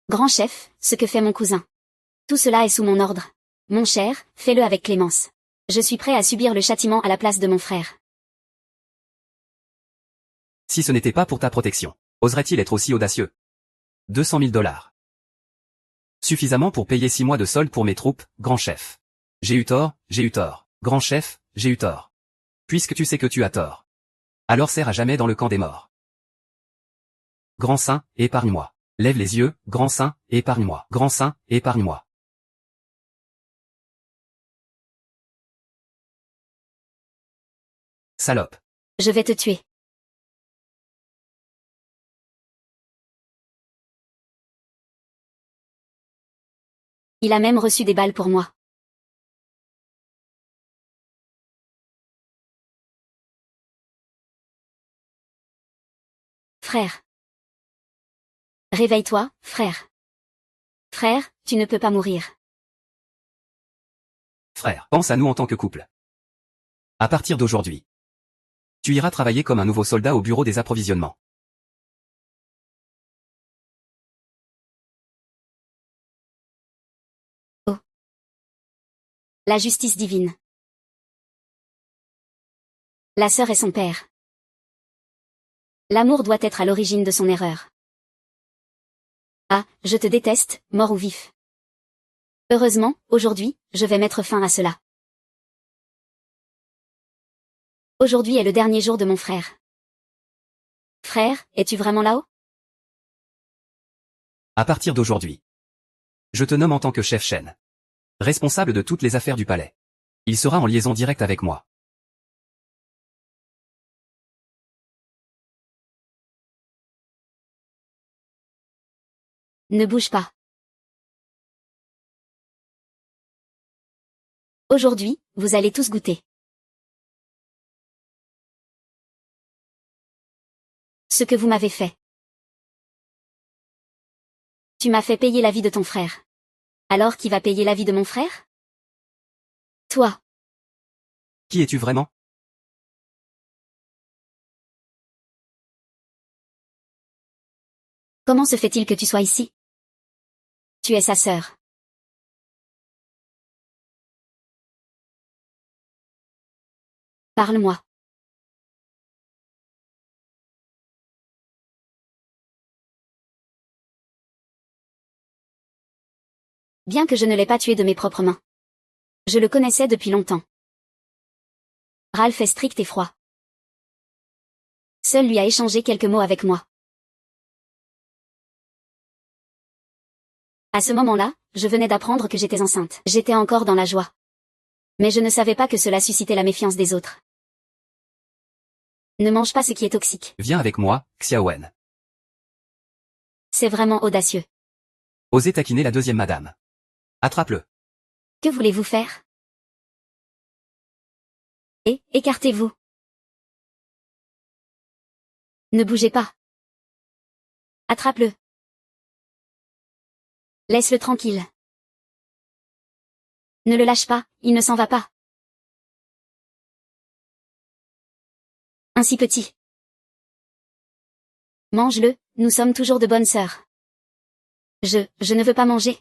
Grand chef, ce que fait mon cousin. Tout cela est sous mon ordre. Mon cher, fais-le avec clémence. Je suis prêt à subir le châtiment à la place de mon frère. Si ce n'était pas pour ta protection, oserait-il être aussi audacieux? 200 000 $. Suffisamment pour payer 6 mois de solde pour mes troupes, grand chef. J'ai eu tort, grand chef, j'ai eu tort. Puisque tu sais que tu as tort. Alors serre à jamais dans le camp des morts. Grand saint, épargne-moi. Lève les yeux, grand saint, épargne-moi. Grand saint, épargne-moi. Salope. Je vais te tuer. Il a même reçu des balles pour moi. Frère. Réveille-toi, frère. Frère, tu ne peux pas mourir. Frère, pense à nous en tant que couple. À partir d'aujourd'hui, tu iras travailler comme un nouveau soldat au bureau des approvisionnements. Oh. La justice divine. La sœur est son père. L'amour doit être à l'origine de son erreur. Ah, je te déteste, mort ou vif. Heureusement, aujourd'hui, je vais mettre fin à cela. Aujourd'hui est le dernier jour de mon frère. Frère, es-tu vraiment là-haut? À partir d'aujourd'hui, je te nomme en tant que chef Shen, responsable de toutes les affaires du palais. Il sera en liaison directe avec moi. Ne bouge pas. Aujourd'hui, vous allez tous goûter. Ce que vous m'avez fait. Tu m'as fait payer la vie de ton frère. Alors qui va payer la vie de mon frère? Toi. Qui es-tu vraiment? Comment se fait-il que tu sois ici? Tu es sa sœur. Parle-moi. Bien que je ne l'ai pas tué de mes propres mains. Je le connaissais depuis longtemps. Ralph est strict et froid. Seul lui a échangé quelques mots avec moi. À ce moment-là, je venais d'apprendre que j'étais enceinte. J'étais encore dans la joie. Mais je ne savais pas que cela suscitait la méfiance des autres. Ne mange pas ce qui est toxique. Viens avec moi, Xiaowen. C'est vraiment audacieux. Osez taquiner la deuxième madame. Attrape-le. Que voulez-vous faire? Écartez-vous. Ne bougez pas. Attrape-le. Laisse-le tranquille. Ne le lâche pas, il ne s'en va pas. Ainsi petit. Mange-le, nous sommes toujours de bonnes sœurs. Je ne veux pas manger.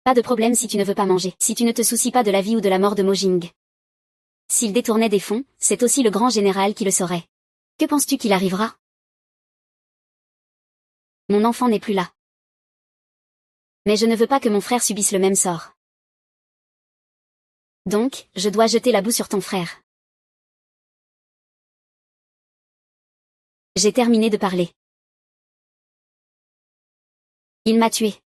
Pas de problème si tu ne veux pas manger, si tu ne te soucies pas de la vie ou de la mort de Mojing. S'il détournait des fonds, c'est aussi le grand général qui le saurait. Que penses-tu qu'il arrivera? Mon enfant n'est plus là. Mais je ne veux pas que mon frère subisse le même sort. Donc, je dois jeter la boue sur ton frère. J'ai terminé de parler. Il m'a tué.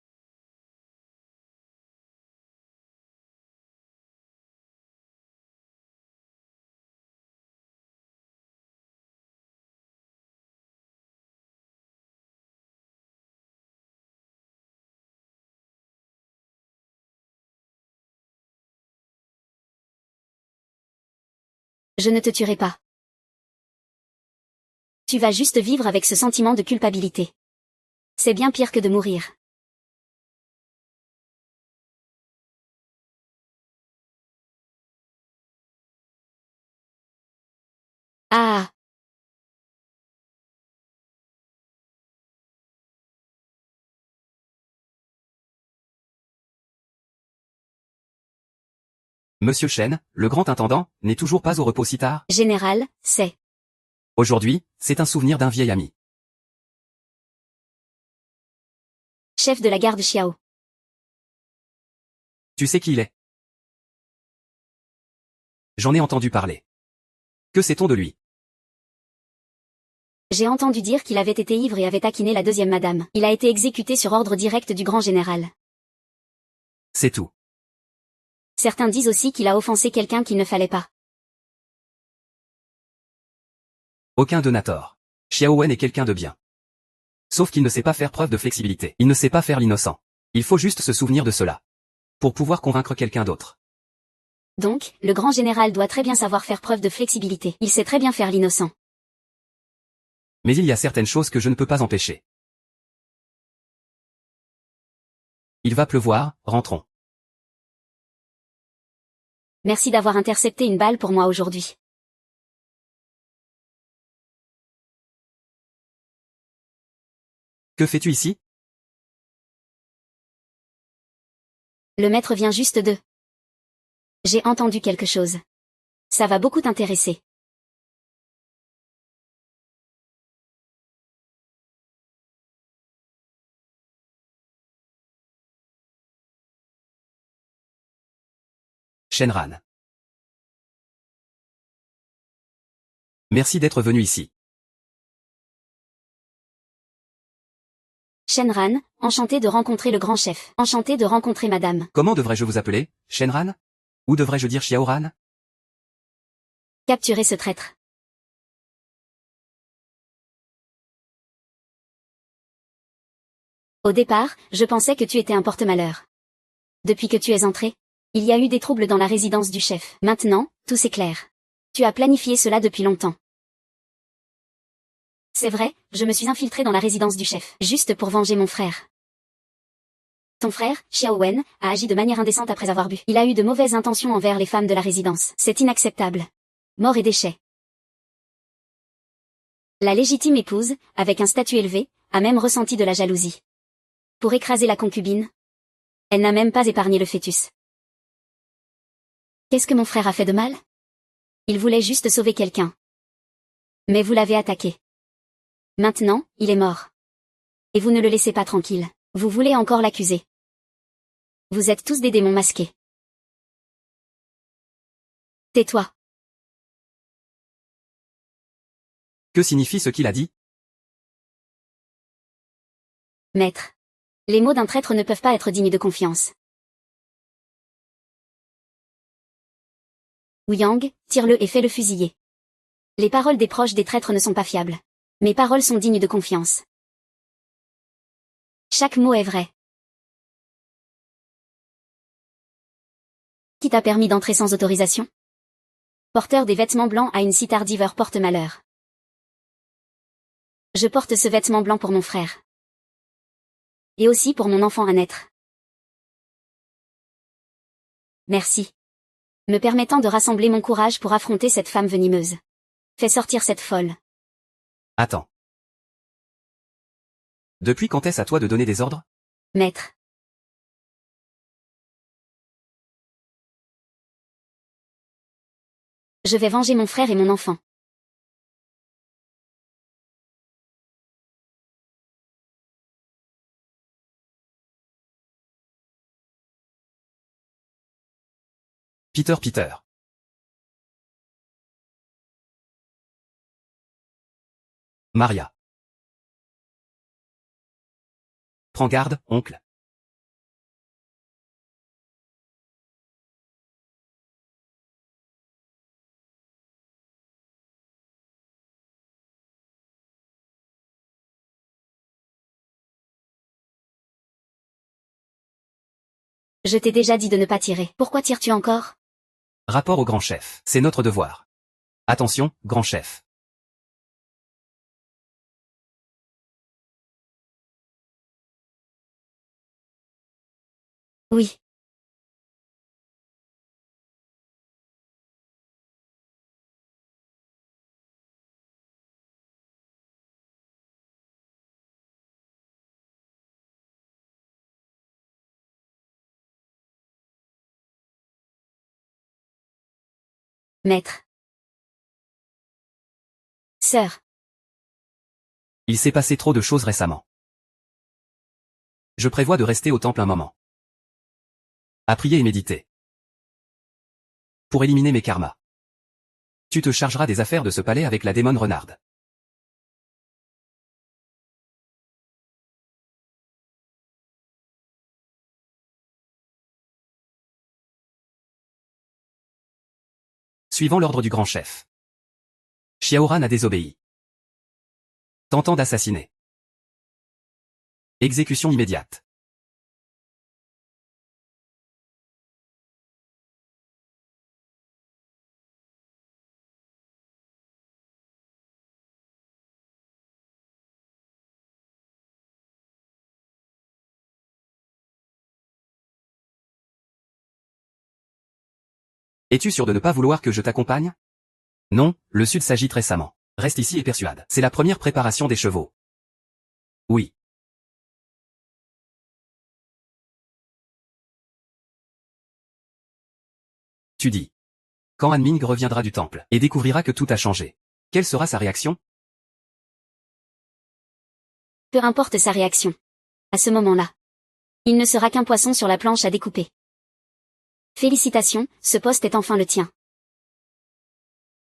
Je ne te tuerai pas. Tu vas juste vivre avec ce sentiment de culpabilité. C'est bien pire que de mourir. Ah. Monsieur Shen, le grand intendant, n'est toujours pas au repos si tard? Général, c'est. Aujourd'hui, c'est un souvenir d'un vieil ami. Chef de la garde Xiao. Tu sais qui il est? J'en ai entendu parler. Que sait-on de lui? J'ai entendu dire qu'il avait été ivre et avait taquiné la deuxième madame. Il a été exécuté sur ordre direct du grand général. C'est tout. Certains disent aussi qu'il a offensé quelqu'un qu'il ne fallait pas. Aucun d'eux n'a tort. Xiao Wen est quelqu'un de bien. Sauf qu'il ne sait pas faire preuve de flexibilité. Il ne sait pas faire l'innocent. Il faut juste se souvenir de cela. Pour pouvoir convaincre quelqu'un d'autre. Donc, le grand général doit très bien savoir faire preuve de flexibilité. Il sait très bien faire l'innocent. Mais il y a certaines choses que je ne peux pas empêcher. Il va pleuvoir, rentrons. Merci d'avoir intercepté une balle pour moi aujourd'hui. Que fais-tu ici? Le maître vient juste de... J'ai entendu quelque chose. Ça va beaucoup t'intéresser. Shenran. Merci d'être venu ici. Shenran, enchanté de rencontrer le grand chef. Enchanté de rencontrer madame. Comment devrais-je vous appeler, Shenran? Ou devrais-je dire Xiaoran? Capturez ce traître. Au départ, je pensais que tu étais un porte-malheur. Depuis que tu es entré, il y a eu des troubles dans la résidence du chef. Maintenant, tout s'éclaire. Tu as planifié cela depuis longtemps. C'est vrai, je me suis infiltré dans la résidence du chef, juste pour venger mon frère. Ton frère, Xiao Wen, a agi de manière indécente après avoir bu. Il a eu de mauvaises intentions envers les femmes de la résidence. C'est inacceptable. Mort et déchet. La légitime épouse, avec un statut élevé, a même ressenti de la jalousie. Pour écraser la concubine, elle n'a même pas épargné le fœtus. Qu'est-ce que mon frère a fait de mal? Il voulait juste sauver quelqu'un. Mais vous l'avez attaqué. Maintenant, il est mort. Et vous ne le laissez pas tranquille. Vous voulez encore l'accuser. Vous êtes tous des démons masqués. Tais-toi. Que signifie ce qu'il a dit? Maître. Les mots d'un traître ne peuvent pas être dignes de confiance. Ouyang, tire-le et fais-le fusiller. Les paroles des proches des traîtres ne sont pas fiables. Mes paroles sont dignes de confiance. Chaque mot est vrai. Qui t'a permis d'entrer sans autorisation? Porteur des vêtements blancs à une si tardive heure porte malheur. Je porte ce vêtement blanc pour mon frère. Et aussi pour mon enfant à naître. Merci. Me permettant de rassembler mon courage pour affronter cette femme venimeuse. Fais sortir cette folle. Attends. Depuis quand est-ce à toi de donner des ordres? Maître. Je vais venger mon frère et mon enfant. Peter. Maria. Prends garde, oncle. Je t'ai déjà dit de ne pas tirer. Pourquoi tires-tu encore? Rapport au grand chef. C'est notre devoir. Attention, grand chef. Oui. Maître. Sœur. Il s'est passé trop de choses récemment. Je prévois de rester au temple un moment. À prier et méditer. Pour éliminer mes karmas. Tu te chargeras des affaires de ce palais avec la démone renarde. Suivant l'ordre du grand chef. Xiaoran a désobéi. Tentant d'assassiner. Exécution immédiate. Es-tu sûr de ne pas vouloir que je t'accompagne? Non, le Sud s'agite récemment. Reste ici et persuade. C'est la première préparation des chevaux. Oui. Tu dis. Quand Han Ming reviendra du temple et découvrira que tout a changé, quelle sera sa réaction? Peu importe sa réaction. À ce moment-là, il ne sera qu'un poisson sur la planche à découper. Félicitations, ce poste est enfin le tien.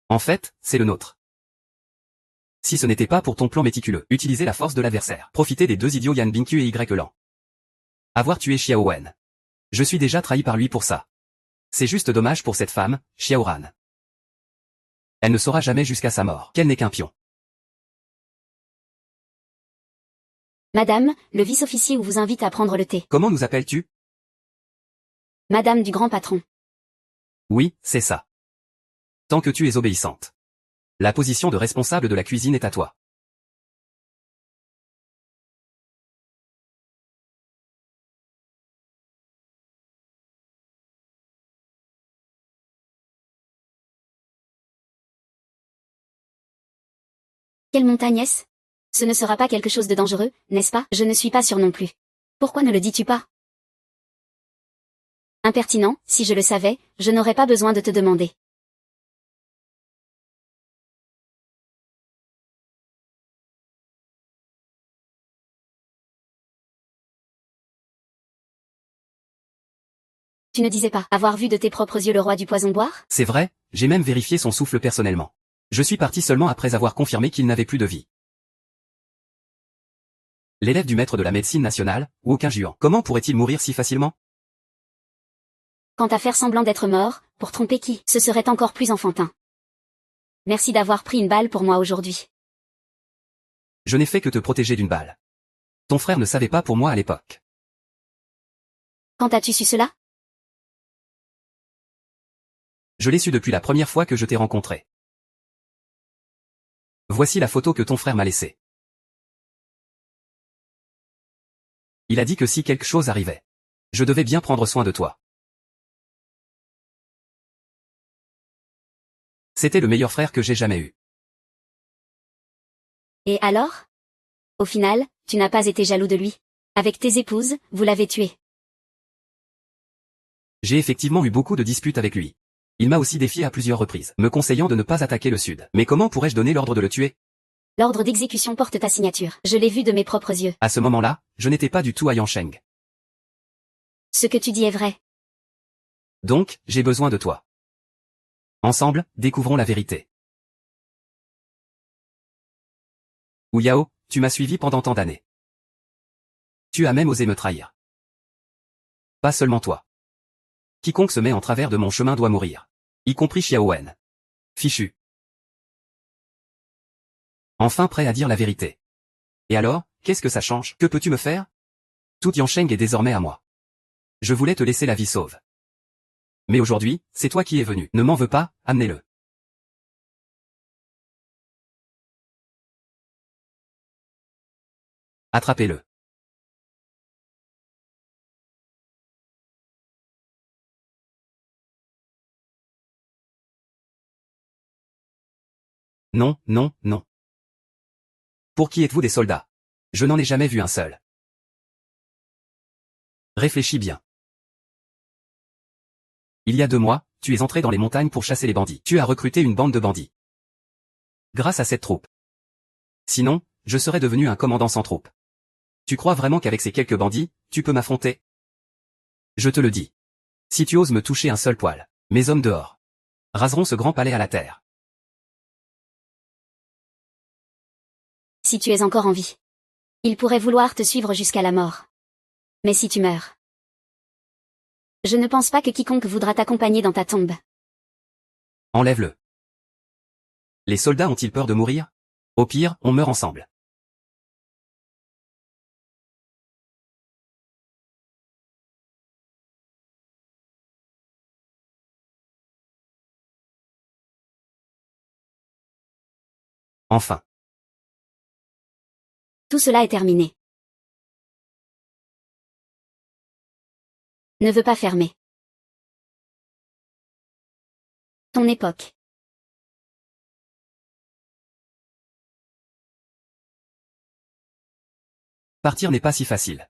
En fait, c'est le nôtre. Si ce n'était pas pour ton plan méticuleux, utiliser la force de l'adversaire, profiter des deux idiots Yan Bingqiu et Y Lan. Avoir tué Xiao Wen. Je suis déjà trahi par lui pour ça. C'est juste dommage pour cette femme, Xiao Ran. Elle ne saura jamais jusqu'à sa mort qu'elle n'est qu'un pion. Madame, le vice-officier vous invite à prendre le thé. Comment nous appelles-tu? Madame du grand patron. Oui, c'est ça. Tant que tu es obéissante. La position de responsable de la cuisine est à toi. Quelle montagne est-ce? Ce ne sera pas quelque chose de dangereux, n'est-ce pas? Je ne suis pas sûre non plus. Pourquoi ne le dis-tu pas? Impertinent, si je le savais, je n'aurais pas besoin de te demander. Tu ne disais pas avoir vu de tes propres yeux le roi du poison boire? C'est vrai, j'ai même vérifié son souffle personnellement. Je suis parti seulement après avoir confirmé qu'il n'avait plus de vie. L'élève du maître de la médecine nationale, ou aucun Juan. Comment pourrait-il mourir si facilement? Quant à faire semblant d'être mort, pour tromper qui, ce serait encore plus enfantin. Merci d'avoir pris une balle pour moi aujourd'hui. Je n'ai fait que te protéger d'une balle. Ton frère ne savait pas pour moi à l'époque. Quand as-tu su cela? Je l'ai su depuis la première fois que je t'ai rencontré. Voici la photo que ton frère m'a laissée. Il a dit que si quelque chose arrivait, je devais bien prendre soin de toi. C'était le meilleur frère que j'ai jamais eu. Et alors? Au final, tu n'as pas été jaloux de lui. Avec tes épouses, vous l'avez tué. J'ai effectivement eu beaucoup de disputes avec lui. Il m'a aussi défié à plusieurs reprises, me conseillant de ne pas attaquer le Sud. Mais comment pourrais-je donner l'ordre de le tuer? L'ordre d'exécution porte ta signature. Je l'ai vu de mes propres yeux. À ce moment-là, je n'étais pas du tout à Yansheng. Ce que tu dis est vrai. Donc, j'ai besoin de toi. Ensemble, découvrons la vérité. Wu Yao, tu m'as suivi pendant tant d'années. Tu as même osé me trahir. Pas seulement toi. Quiconque se met en travers de mon chemin doit mourir. Y compris Xiao Wen. Fichu. Enfin prêt à dire la vérité. Et alors, qu'est-ce que ça change? Que peux-tu me faire? Tout Yansheng est désormais à moi. Je voulais te laisser la vie sauve. Mais aujourd'hui, c'est toi qui es venu. Ne m'en veux pas, amenez-le. Attrapez-le. Non, non, non. Pour qui êtes-vous des soldats? Je n'en ai jamais vu un seul. Réfléchis bien. Il y a 2 mois, tu es entré dans les montagnes pour chasser les bandits. Tu as recruté une bande de bandits. Grâce à cette troupe. Sinon, je serais devenu un commandant sans troupe. Tu crois vraiment qu'avec ces quelques bandits, tu peux m'affronter? Je te le dis. Si tu oses me toucher un seul poil, mes hommes dehors raseront ce grand palais à la terre. Si tu es encore en vie. Il pourrait vouloir te suivre jusqu'à la mort. Mais si tu meurs. Je ne pense pas que quiconque voudra t'accompagner dans ta tombe. Enlève-le. Les soldats ont-ils peur de mourir? Au pire, on meurt ensemble. Enfin. Tout cela est terminé. Ne veux pas fermer. Ton époque. Partir n'est pas si facile.